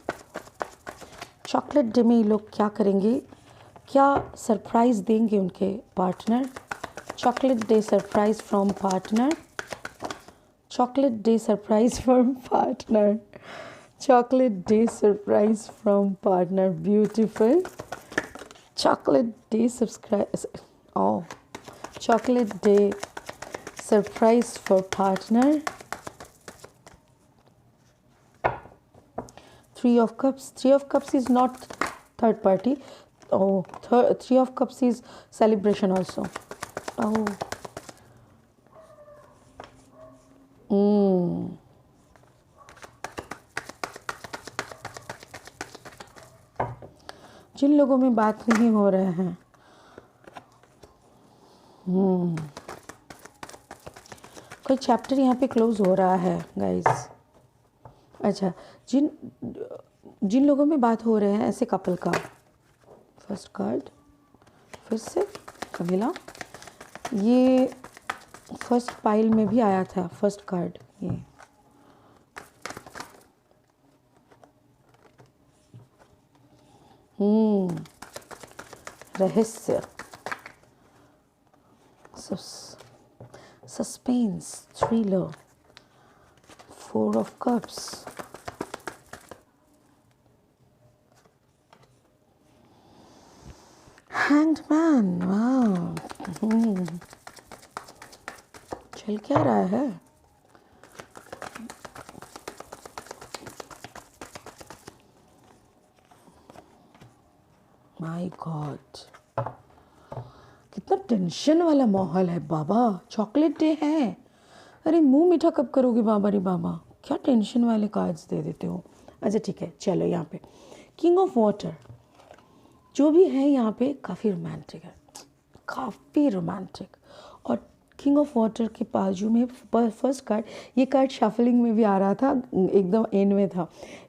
Chocolate day में ये लोग क्या करेंगे, क्या सरप्राइज़ देंगे उनके partner. Chocolate day surprise from partner. Chocolate day surprise from partner. Chocolate day surprise from partner, beautiful. Chocolate day subscribe, oh chocolate day surprise for partner. Three of Cups. Three of Cups is not third party. Oh, Three of Cups is celebration also. Oh. जिन लोगों में बात नहीं हो रहे हैं, कोई chapter यहाँ पे क्लोज हो रहा है गाइस। अच्छा, जिन लोगों में बात हो रहे हैं ऐसे कपल का, फर्स्ट कार्ड फिर से मिला, ये फर्स्ट पाइल में भी आया था फर्स्ट कार्ड, ये रहस्य, suspense, thriller, four of cups, hanged man. वाह, चल क्या रहा है। माय गॉड, कितना टेंशन वाला माहौल है बाबा। चॉकलेट डे है, अरे मुंह मीठा कब करोगे बाबा रे बाबा, क्या टेंशन वाले कार्ड्स दे देते हो। अच्छा ठीक है, चलो यहाँ पे किंग ऑफ वाटर जो भी है यहाँ पे काफ़ी रोमांटिक है, काफ़ी रोमांटिक। और किंग ऑफ वाटर के बाजू में फर्स्ट कार्ड, ये कार्ड शफलिंग में भी आ रहा था, एकदम एंड में था,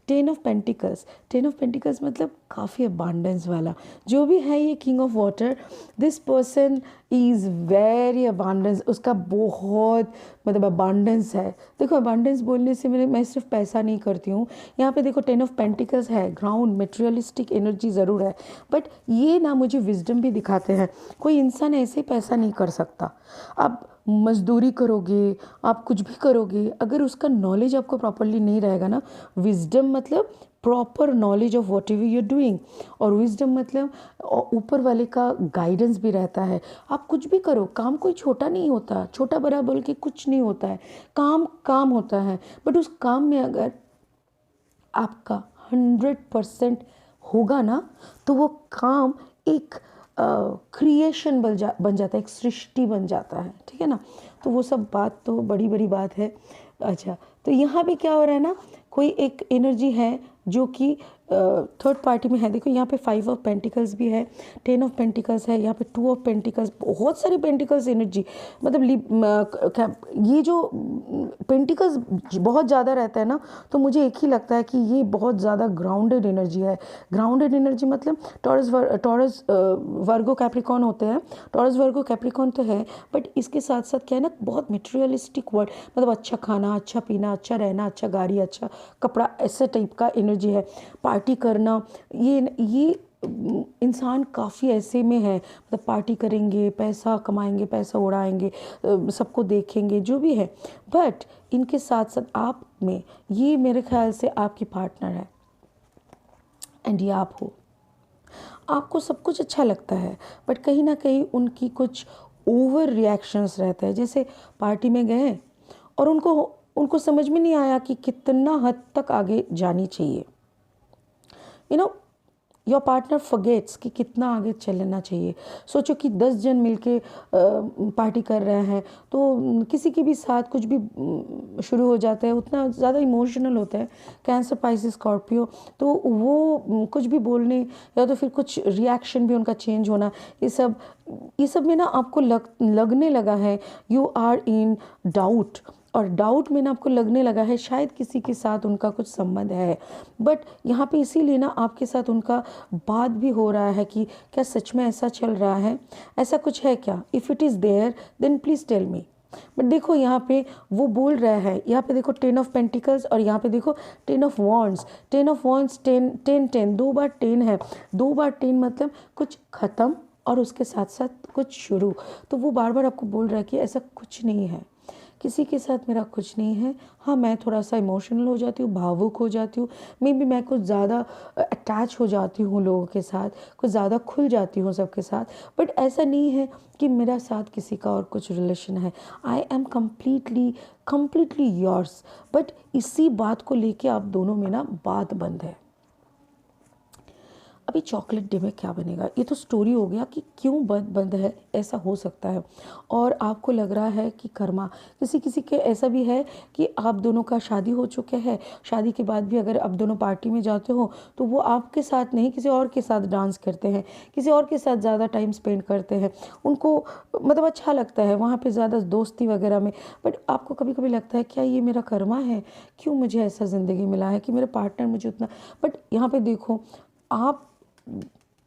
10 ऑफ पेंटिकल्स। 10 ऑफ पेंटिकल्स मतलब काफ़ी अबांडेंस वाला जो भी है ये king of water. This person is very abundance, उसका बहुत मतलब अबांडेंस है। देखो अबांडेंस बोलने से मैं सिर्फ पैसा नहीं करती हूँ, यहाँ पे देखो 10 ऑफ पेंटिकल्स है, ग्राउंड मटेरियलिस्टिक एनर्जी ज़रूर है, बट ये ना मुझे विजडम भी दिखाते हैं। कोई इंसान ऐसे पैसा नहीं कर सकता। आप मजदूरी करोगे, आप कुछ भी करोगे, अगर उसका नॉलेज आपको प्रॉपरली नहीं रहेगा ना, विजडम मतलब proper knowledge of whatever you are doing, और विजडम मतलब ऊपर वाले का गाइडेंस भी रहता है। आप कुछ भी करो, काम कोई छोटा नहीं होता, छोटा बड़ा बोल के कुछ नहीं होता है, काम काम होता है, बट उस काम में अगर आपका 100% होगा ना तो वो काम एक क्रिएशन बन जाता है, एक सृष्टि बन जाता है, ठीक है ना। तो वो सब बात तो बड़ी बड़ी बात है। अच्छा, तो यहाँ पे क्या हो रहा है ना, कोई एक एनर्जी है जो कि थर्ड पार्टी में है। देखो यहाँ पे 5 ऑफ पेंटिकल्स भी है, 10 ऑफ पेंटिकल्स है, यहाँ पे 2 ऑफ पेंटिकल्स, बहुत सारी पेंटिकल्स एनर्जी, मतलब ये जो पेंटिकल्स बहुत ज़्यादा रहता है ना, तो मुझे एक ही लगता है कि ये बहुत ज़्यादा ग्राउंडेड एनर्जी है। ग्राउंडेड एनर्जी मतलब टॉरस वर्गो कैप्रिकॉन होते हैं, टॉरस वर्गो कैप्रिकॉन तो है, बट इसके साथ साथ क्या है ना, बहुत मटेरियलिस्टिक वर्ड, मतलब अच्छा खाना, अच्छा पीना, अच्छा रहना, अच्छा गाड़ी, अच्छा कपड़ा, ऐसे टाइप का एनर्जी है। पार्टी करना, ये इंसान काफ़ी ऐसे में है, मतलब पार्टी करेंगे, पैसा कमाएंगे, पैसा उड़ाएंगे, सबको देखेंगे, जो भी है। बट इनके साथ साथ आप में ये मेरे ख्याल से आपकी पार्टनर है, एंड ये आप हो। आपको सब कुछ अच्छा लगता है, बट कहीं ना कहीं उनकी कुछ ओवर रिएक्शंस रहते हैं। जैसे पार्टी में गए और उनको उनको समझ में नहीं आया कि कितना हद तक आगे जानी चाहिए। You know, your partner forgets कि कितना आगे चलना चाहिए। सोचो कि 10 जन मिलके पार्टी कर रहे हैं, तो किसी के भी साथ कुछ भी शुरू हो जाता है, उतना ज़्यादा इमोशनल होता है कैंसर, पाइसेस, स्कॉर्पियो, तो वो कुछ भी बोलने या तो फिर कुछ रिएक्शन भी उनका चेंज होना, ये सब में ना आपको लगने लगा है यू आर इन डाउट, और डाउट में ना आपको लगने लगा है शायद किसी के साथ उनका कुछ संबंध है। बट यहाँ पे इसीलिए ना आपके साथ उनका बात भी हो रहा है कि क्या सच में ऐसा चल रहा है, ऐसा कुछ है क्या? If it is there then please tell me. But देखो यहाँ पे वो बोल रहा है, यहाँ पे देखो 10 ऑफ पेंटिकल्स और यहाँ पे देखो 10 ऑफ वॉन्ड्स। 10 ऑफ वॉन्ड्स 10 10 10, 2 बार 10 है, 2 बार 10 मतलब कुछ ख़त्म और उसके साथ साथ कुछ शुरू। तो वो बार बार आपको बोल रहा है कि ऐसा कुछ नहीं है, किसी के साथ मेरा कुछ नहीं है। हाँ, मैं थोड़ा सा इमोशनल हो जाती हूँ, भावुक हो जाती हूँ, मे बी मैं कुछ ज़्यादा अटैच हो जाती हूँ लोगों के साथ, कुछ ज़्यादा खुल जाती हूँ सबके साथ, बट ऐसा नहीं है कि मेरा साथ किसी का और कुछ रिलेशन है। I am completely yours. But इसी बात को लेके आप दोनों में ना बात बंद है। अभी चॉकलेट डे में क्या बनेगा, ये तो स्टोरी हो गया कि क्यों बंद है, ऐसा हो सकता है। और आपको लग रहा है कि कर्मा, किसी किसी के ऐसा भी है कि आप दोनों का शादी हो चुका है, शादी के बाद भी अगर आप दोनों पार्टी में जाते हो तो वो आपके साथ नहीं किसी और के साथ डांस करते हैं, किसी और के साथ ज़्यादा टाइम स्पेंड करते हैं, उनको मतलब अच्छा लगता है वहाँ पर ज़्यादा दोस्ती वगैरह में। बट आपको कभी कभी लगता है क्या ये मेरा कर्मा है, क्यों मुझे ऐसा ज़िंदगी मिला है कि मेरा पार्टनर मुझे उतना। बट यहाँ पर देखो, आप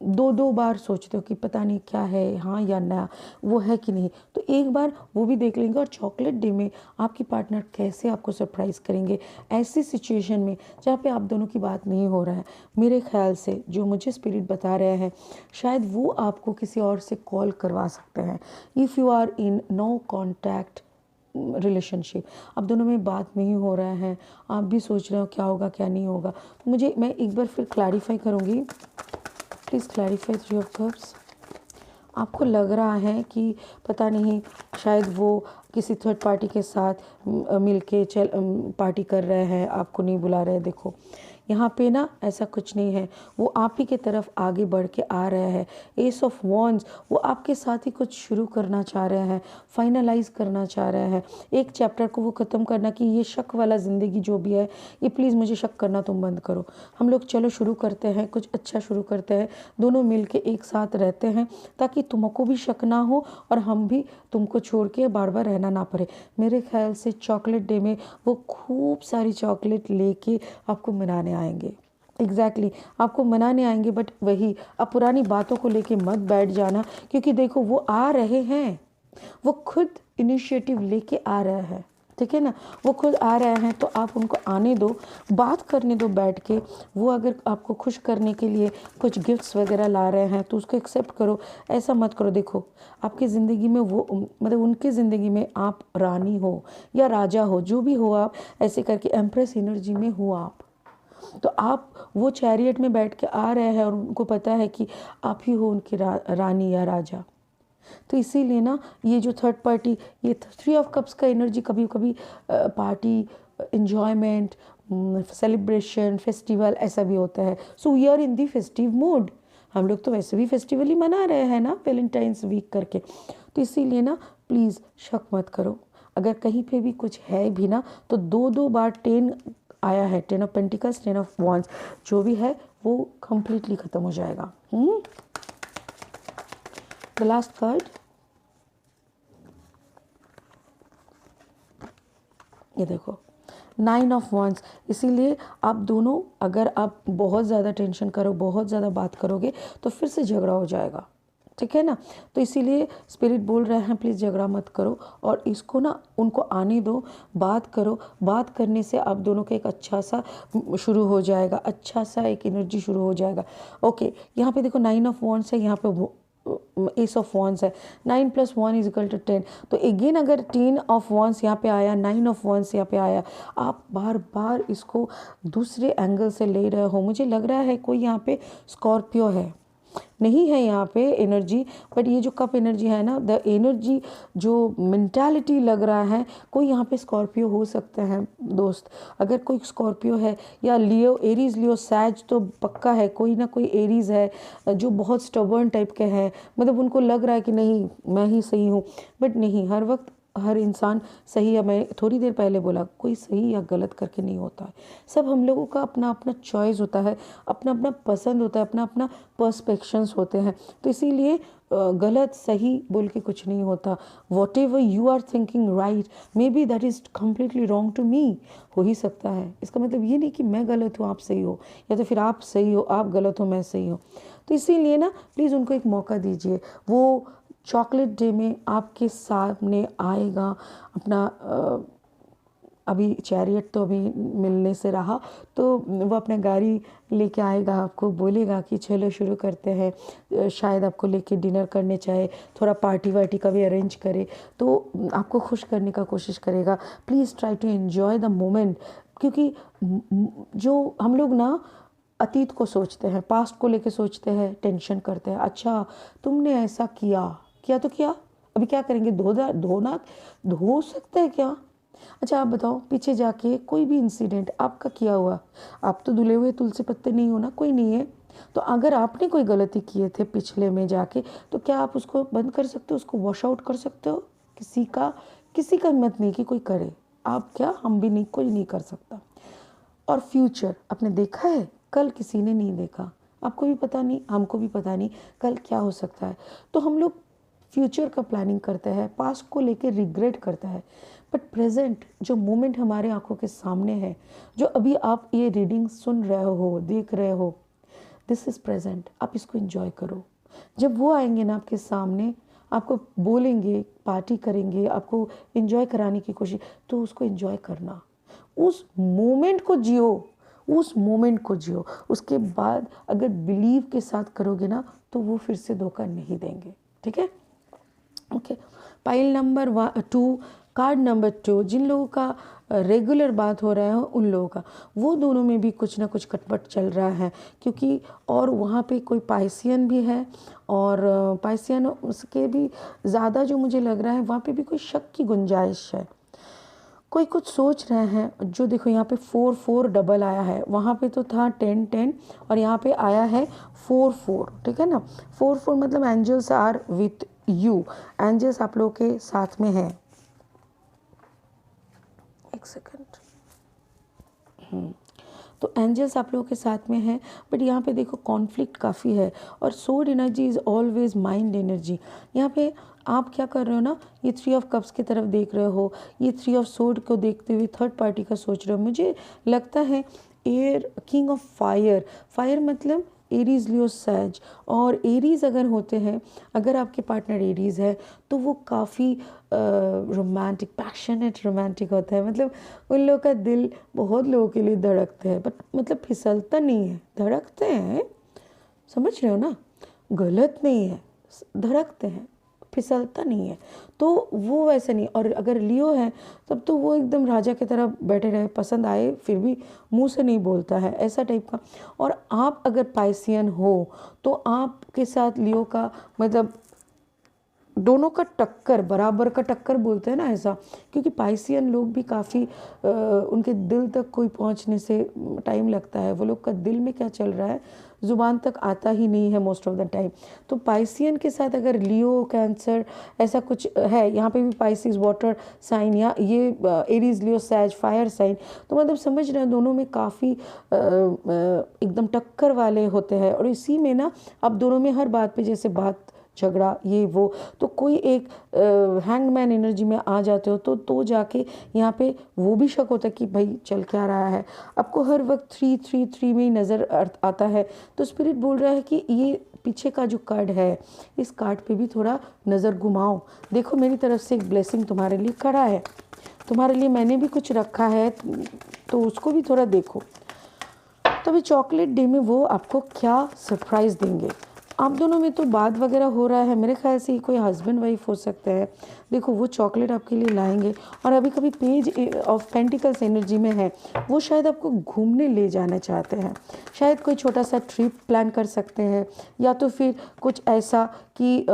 2 बार सोचते हो कि पता नहीं क्या है, हाँ या ना, वो है कि नहीं, तो एक बार वो भी देख लेंगे। और चॉकलेट डे में आपकी पार्टनर कैसे आपको सरप्राइज़ करेंगे ऐसी सिचुएशन में जहाँ पे आप दोनों की बात नहीं हो रहा है। मेरे ख्याल से जो मुझे स्पिरिट बता रहे हैं, शायद वो आपको किसी और से कॉल करवा सकते हैं। If you are in no contact relationship, अब दोनों में बात नहीं हो रहा है, आप भी सोच रहे हो क्या होगा क्या नहीं होगा, तो मैं एक बार फिर क्लैरिफाई करूँगी। Please clarify 3 of cups. आपको लग रहा है कि पता नहीं शायद वो किसी थर्ड पार्टी के साथ मिलके पार्टी कर रहे हैं, आपको नहीं बुला रहे। देखो यहाँ पे ना ऐसा कुछ नहीं है, वो आप ही की तरफ आगे बढ़ के आ रहे हैं। एस ऑफ वॉन्ड्स, वो आपके साथ ही कुछ शुरू करना चाह रहे हैं, फाइनलाइज करना चाह रहे हैं, एक चैप्टर को वो ख़त्म करना कि ये शक वाला ज़िंदगी जो भी है, ये प्लीज़ मुझे शक करना तुम बंद करो, हम लोग चलो शुरू करते हैं, कुछ अच्छा शुरू करते हैं, दोनों मिल के एक साथ रहते हैं ताकि तुमको भी शक ना हो और हम भी तुमको छोड़ के बार बार रहना ना पड़े। मेरे ख्याल से चॉकलेट डे में वो खूब सारी चॉकलेट लेके आपको मनाने आएंगे। एग्जैक्टली आपको मनाने आएंगे। बट वही, अब पुरानी बातों को लेके मत बैठ जाना, क्योंकि देखो वो आ रहे हैं, वो खुद इनिशिएटिव लेके आ रहे हैं, ठीक है ना, वो खुद आ रहे हैं, तो आप उनको आने दो, बात करने दो बैठ के। वो अगर आपको खुश करने के लिए कुछ गिफ्ट्स वगैरह ला रहे हैं तो उसको एक्सेप्ट करो, ऐसा मत करो। देखो आपकी ज़िंदगी में वो मतलब उनकी ज़िंदगी में आप रानी हो या राजा हो, जो भी हो आप, ऐसे करके एम्प्रेस एनर्जी में हो आप, तो आप वो चैरियट में बैठ के आ रहे हैं और उनको पता है कि आप ही हो उनकी रानी या राजा। तो इसीलिए ना ये जो थर्ड पार्टी, ये 3 ऑफ कप्स का एनर्जी कभी कभी पार्टी, एन्जॉयमेंट, सेलिब्रेशन, फेस्टिवल ऐसा भी होता है। So we are in the festive mood, हम लोग तो वैसे भी फेस्टिवल ही मना रहे हैं ना, वैलेंटाइंस वीक करके। तो इसीलिए ना प्लीज़ शक मत करो, अगर कहीं पे भी कुछ है भी ना तो 2 बार 10 आया है, 10 ऑफ पेंटिकल्स, 10 ऑफ वॉन्ड्स, जो भी है वो कंप्लीटली ख़त्म हो जाएगा। द लास्ट कार्ड, ये देखो 9 ऑफ वॉन्ड्स। इसीलिए आप दोनों, अगर आप बहुत ज़्यादा टेंशन करो, बहुत ज़्यादा बात करोगे तो फिर से झगड़ा हो जाएगा, ठीक है ना। तो इसीलिए स्पिरिट बोल रहे हैं प्लीज़ झगड़ा मत करो और इसको ना उनको आने दो, बात करो। बात करने से आप दोनों का एक अच्छा सा शुरू हो जाएगा, अच्छा सा एक एनर्जी शुरू हो जाएगा। ओके, यहाँ पे देखो 9 ऑफ वॉन्ड्स है, यहाँ पे एस ऑफ वॉन्ड्स है, 9 + 1 = 10। तो अगेन अगर 10 ऑफ वॉन्ड्स यहाँ पे आया, 9 ऑफ वॉन्ड्स यहाँ पे आया, आप बार बार इसको दूसरे एंगल से ले रहे हो। मुझे लग रहा है कोई यहाँ पे स्कॉर्पियो है, नहीं है यहाँ पे एनर्जी, बट ये जो कप एनर्जी है ना, द एनर्जी जो मेंटालिटी लग रहा है, कोई यहाँ पे स्कॉर्पियो हो सकते हैं दोस्त। अगर कोई स्कॉर्पियो है या लियो, एरीज लियो सैज तो पक्का है, कोई ना कोई एरीज है जो बहुत स्टबर्न टाइप के हैं, मतलब उनको लग रहा है कि नहीं मैं ही सही हूँ, बट नहीं, हर वक्त हर इंसान सही है। मैं थोड़ी देर पहले बोला, कोई सही या गलत करके नहीं होता है, सब हम लोगों का अपना अपना चॉइस होता है, अपना अपना पसंद होता है, अपना अपना पर्सपेक्शंस होते हैं। तो इसीलिए गलत सही बोल के कुछ नहीं होता। Whatever you are thinking right, maybe that is completely wrong to me, हो ही सकता है। इसका मतलब ये नहीं कि मैं गलत हूँ आप सही हो, या तो फिर आप सही हो आप गलत हो मैं सही हूँ। तो इसीलिए ना प्लीज़ उनको एक मौका दीजिए। वो चॉकलेट डे में आपके सामने आएगा अपना अभी चैरियट तो अभी मिलने से रहा, तो वो अपना गाड़ी लेके आएगा, आपको बोलेगा कि चलो शुरू करते हैं, शायद आपको लेके डिनर करने चाहे, थोड़ा पार्टी वार्टी का भी अरेंज करे, तो आपको खुश करने का कोशिश करेगा। Please try to enjoy the moment, क्योंकि जो हम लोग ना अतीत को सोचते हैं, पास्ट को लेके सोचते हैं, टेंशन करते हैं। अच्छा तुमने ऐसा किया तो क्या, अभी क्या करेंगे, धो सकते हैं क्या? अच्छा आप बताओ, पीछे जाके कोई भी इंसिडेंट आपका किया हुआ, आप तो धुले हुए तुलसी पत्ते नहीं हो ना, कोई नहीं है, तो अगर आपने कोई गलती किए थे पिछले में जाके, तो क्या आप उसको बंद कर सकते हो, उसको वॉश आउट कर सकते हो? किसी का हिम्मत नहीं कि कोई करे, आप क्या, हम भी नहीं, कोई नहीं कर सकता। और फ्यूचर आपने देखा है, कल किसी ने नहीं देखा, आपको भी पता नहीं, हमको भी पता नहीं कल क्या हो सकता है। तो हम लोग फ्यूचर का प्लानिंग करते हैं, पास्ट को लेके रिग्रेट करता है, बट प्रेजेंट जो मोमेंट हमारे आंखों के सामने है, जो अभी आप ये रीडिंग सुन रहे हो, देख रहे हो, दिस इज़ प्रेजेंट, आप इसको एंजॉय करो। जब वो आएंगे ना आपके सामने, आपको बोलेंगे, पार्टी करेंगे, आपको एंजॉय कराने की कोशिश, तो उसको एंजॉय करना, उस मोमेंट को जियो, उस मोमेंट को जियो। उसके बाद अगर बिलीव के साथ करोगे ना, तो वो फिर से धोखा नहीं देंगे। ठीक है, okay. Pile number 2, card number 2, जिन लोगों का रेगुलर बात हो रहा है उन लोगों का, वो दोनों में भी कुछ ना कुछ खटपट चल रहा है, क्योंकि और वहाँ पे कोई पाइसियन भी है, और पाइसियन उसके भी ज़्यादा जो मुझे लग रहा है, वहाँ पे भी कोई शक की गुंजाइश है, कोई कुछ सोच रहे हैं। जो देखो यहाँ पे 4 डबल आया है, वहाँ पे तो था 10 और यहाँ पे आया है 4, ठीक है ना। 4 मतलब angels are with you, angels आप लोगों के साथ में है। एक सेकंड, तो एंजल्स आप लोगों के साथ में है, बट यहाँ पे देखो कॉन्फ्लिक्ट काफ़ी है, और सोड energy is always mind energy. यहाँ पे आप क्या कर रहे हो ना, ये 3 ऑफ कप्स की तरफ देख रहे हो, ये 3 ऑफ सोड को देखते हुए थर्ड पार्टी का सोच रहे हो। मुझे लगता है air, king of fire, fire मतलब एरीज लियो सैज, और एरीज अगर होते हैं, अगर आपके पार्टनर एरीज है, तो वो काफ़ी रोमांटिक, पैशनेट रोमांटिक होता है, मतलब उन लोगों का दिल बहुत लोगों के लिए धड़कते हैं, बट मतलब फिसलता नहीं है, धड़कते हैं, समझ रहे हो ना, गलत नहीं है, धड़कते हैं, फिसलता नहीं है, तो वो वैसे नहीं। और अगर लियो है तब तो वो एकदम राजा की तरह बैठे रहे, पसंद आए फिर भी मुंह से नहीं बोलता है, ऐसा टाइप का। और आप अगर पाइसियन हो, तो आपके साथ लियो का मतलब दोनों का टक्कर, बराबर का टक्कर बोलते हैं ना, ऐसा, क्योंकि पाइसियन लोग भी काफ़ी उनके दिल तक कोई पहुंचने से टाइम लगता है, वो लोग का दिल में क्या चल रहा है ज़ुबान तक आता ही नहीं है मोस्ट ऑफ द टाइम। तो पाइसियन के साथ अगर लियो, कैंसर ऐसा कुछ है, यहाँ पे भी पाइसिस वाटर साइन, या ये एरीज लियो सैज फायर साइन, तो मतलब समझ रहे हैं दोनों में काफ़ी एकदम टक्कर वाले होते हैं। और इसी में ना अब दोनों में हर बात पे जैसे बात झगड़ा ये वो, तो कोई एक हैंगमैन एनर्जी में आ जाते हो, तो जाके यहाँ पे वो भी शक होता है कि भाई चल क्या रहा है। आपको हर वक्त 3 में ही नज़र आता है, तो स्पिरिट बोल रहा है कि ये पीछे का जो कार्ड है, इस कार्ड पे भी थोड़ा नज़र घुमाओ। देखो मेरी तरफ से एक ब्लेसिंग तुम्हारे लिए खड़ा है, तुम्हारे लिए मैंने भी कुछ रखा है, तो उसको भी थोड़ा देखो। तो अभी चॉकलेट डे में वो आपको क्या सरप्राइज़ देंगे, आप दोनों में तो बात वगैरह हो रहा है, मेरे ख्याल से कोई हस्बैंड वाइफ हो सकता है। देखो वो चॉकलेट आपके लिए लाएंगे, और अभी कभी पेज ऑफ पेंटिकल्स एनर्जी में है, वो शायद आपको घूमने ले जाना चाहते हैं। शायद कोई छोटा सा ट्रिप प्लान कर सकते हैं, या तो फिर कुछ ऐसा कि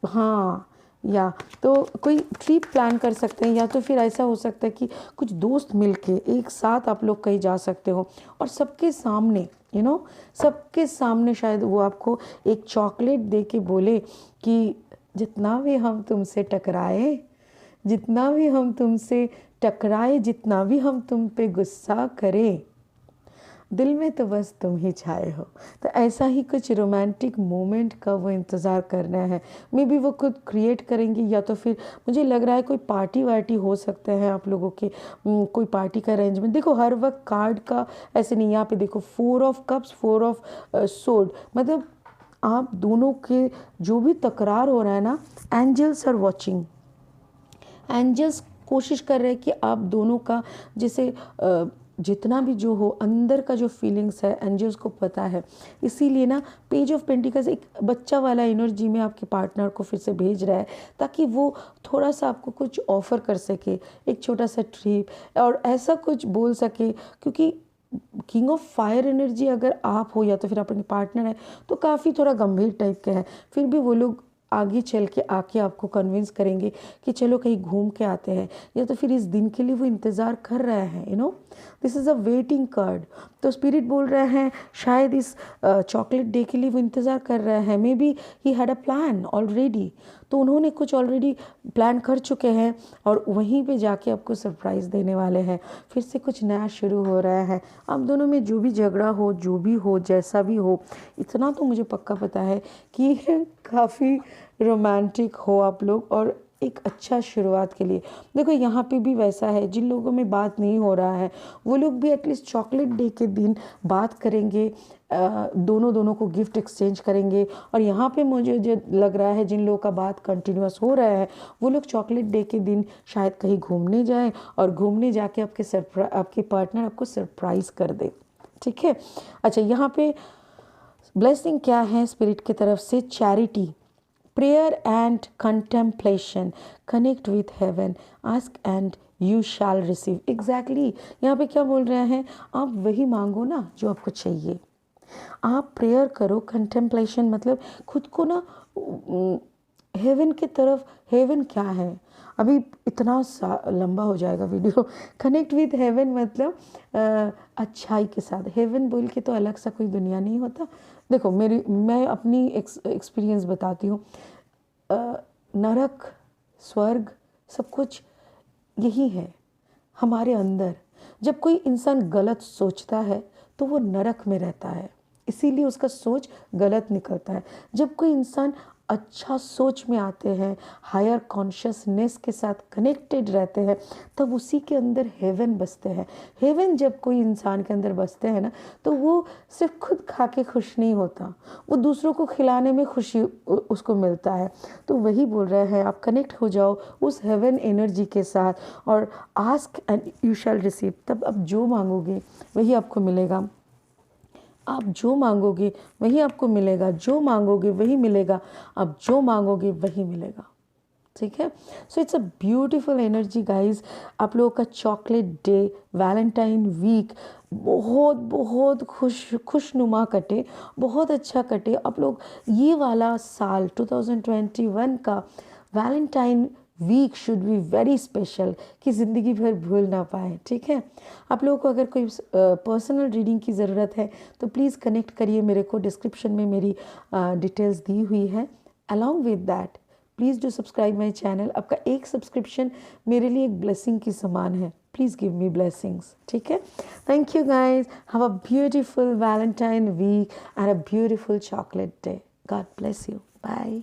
हाँ, या तो कोई ट्रिप प्लान कर सकते हैं, या तो फिर ऐसा हो सकता है कि कुछ दोस्त मिलके एक साथ आप लोग कहीं जा सकते हो, और सबके सामने सबके सामने शायद वो आपको एक चॉकलेट दे के बोले कि जितना भी हम तुमसे टकराए, जितना भी हम तुमसे टकराए, जितना भी हम तुम पे गुस्सा करें, दिल में तो बस तुम ही छाए हो। तो ऐसा ही कुछ रोमांटिक मोमेंट का वो इंतज़ार करना है। मे बी वो खुद क्रिएट करेंगे, या तो फिर मुझे लग रहा है कोई पार्टी वार्टी हो सकते हैं आप लोगों के, कोई पार्टी का अरेंजमेंट। देखो हर वक्त कार्ड का ऐसे नहीं, यहाँ पे देखो 4 ऑफ कप्स, 4 ऑफ सोर्ड, मतलब आप दोनों के जो भी तकरार हो रहा है ना, एंजल्स आर वॉचिंग। एंजल्स कोशिश कर रहे हैं कि आप दोनों का जैसे जितना भी जो हो अंदर का जो फीलिंग्स है, एंजल्स को पता है। इसीलिए ना पेज ऑफ पेंटिकल्स एक बच्चा वाला एनर्जी में आपके पार्टनर को फिर से भेज रहा है, ताकि वो थोड़ा सा आपको कुछ ऑफर कर सके, एक छोटा सा ट्रिप और ऐसा कुछ बोल सके। क्योंकि किंग ऑफ फायर एनर्जी अगर आप हो या तो फिर अपने पार्टनर है, तो काफ़ी थोड़ा गंभीर टाइप का है। फिर भी वो लोग आगे चल के आके आपको कन्विंस करेंगे कि चलो कहीं घूम के आते हैं, या तो फिर इस दिन के लिए वो इंतज़ार कर रहे हैं। This is a waiting card. तो स्पिरिट बोल रहे हैं शायद इस चॉकलेट डे के लिए वो इंतज़ार कर रहे हैं। May be he had a plan already, तो उन्होंने कुछ ऑलरेडी प्लान कर चुके हैं, और वहीं पे जाके आपको सरप्राइज़ देने वाले हैं। फिर से कुछ नया शुरू हो रहा है। आप दोनों में जो भी झगड़ा हो, जो भी हो, जैसा भी हो, इतना तो मुझे पक्का पता है कि काफ़ी रोमांटिक हो आप लोग, और एक अच्छा शुरुआत के लिए। देखो यहाँ पे भी वैसा है, जिन लोगों में बात नहीं हो रहा है वो लोग भी एटलीस्ट चॉकलेट डे के दिन बात करेंगे, दोनों को गिफ्ट एक्सचेंज करेंगे। और यहाँ पे मुझे जो लग रहा है जिन लोगों का बात कंटिन्यूस हो रहा है, वो लोग चॉकलेट डे के दिन शायद कहीं घूमने जाएं, और घूमने जाके आपके पार्टनर आपको सरप्राइज़ कर दे। ठीक है। अच्छा, यहाँ पे ब्लेसिंग क्या है स्पिरिट की तरफ से? Charity, prayer and contemplation, connect with heaven, ask and you shall receive। exactly, यहाँ पे क्या बोल रहे हैं? आप वही मांगो ना जो आपको चाहिए। आप प्रेयर करो, कंटेम्पलेशन मतलब खुद को ना हेवन की तरफ। हेवन क्या है? अभी इतना लंबा हो जाएगा वीडियो। कनेक्ट विद हेवन मतलब अच्छाई के साथ। हेवन बोल के तो अलग सा कोई दुनिया नहीं होता। देखो मैं अपनी एक्सपीरियंस बताती हूँ। नरक, स्वर्ग, सब कुछ यही है हमारे अंदर। जब कोई इंसान गलत सोचता है तो वो नरक में रहता है, इसीलिए उसका सोच गलत निकलता है। जब कोई इंसान अच्छा सोच में आते हैं, हायर कॉन्शियसनेस के साथ कनेक्टेड रहते हैं, तब उसी के अंदर हेवन बसते हैं। हेवन जब कोई इंसान के अंदर बसते हैं ना, तो वो सिर्फ खुद खा के खुश नहीं होता, वो दूसरों को खिलाने में खुशी उसको मिलता है। तो वही बोल रहे हैं, आप कनेक्ट हो जाओ उस हेवन एनर्जी के साथ, और ask and you shall receive. तब आप जो मांगोगे वही आपको मिलेगा। आप जो मांगोगे वही आपको मिलेगा, जो मांगोगे वही मिलेगा, आप जो मांगोगे वही मिलेगा। ठीक है। So it's a beautiful energy guys. आप लोगों का चॉकलेट डे, वैलेंटाइन वीक बहुत बहुत खुशनुमा कटे, बहुत अच्छा कटे। आप लोग ये वाला साल 2021 का Valentine week should be very special, कि ज़िंदगी भर भूल ना पाए। ठीक है। आप लोगों को अगर कोई पर्सनल रीडिंग की ज़रूरत है तो प्लीज़ कनेक्ट करिए मेरे को। डिस्क्रिप्शन में मेरी डिटेल्स दी हुई है। Along with that please do subscribe my channel. आपका एक सब्सक्रिप्शन मेरे लिए एक ब्लेसिंग की समान है। Please give me blessings. ठीक है। Thank you guys. Have a beautiful Valentine week and a beautiful chocolate day. God bless you. Bye.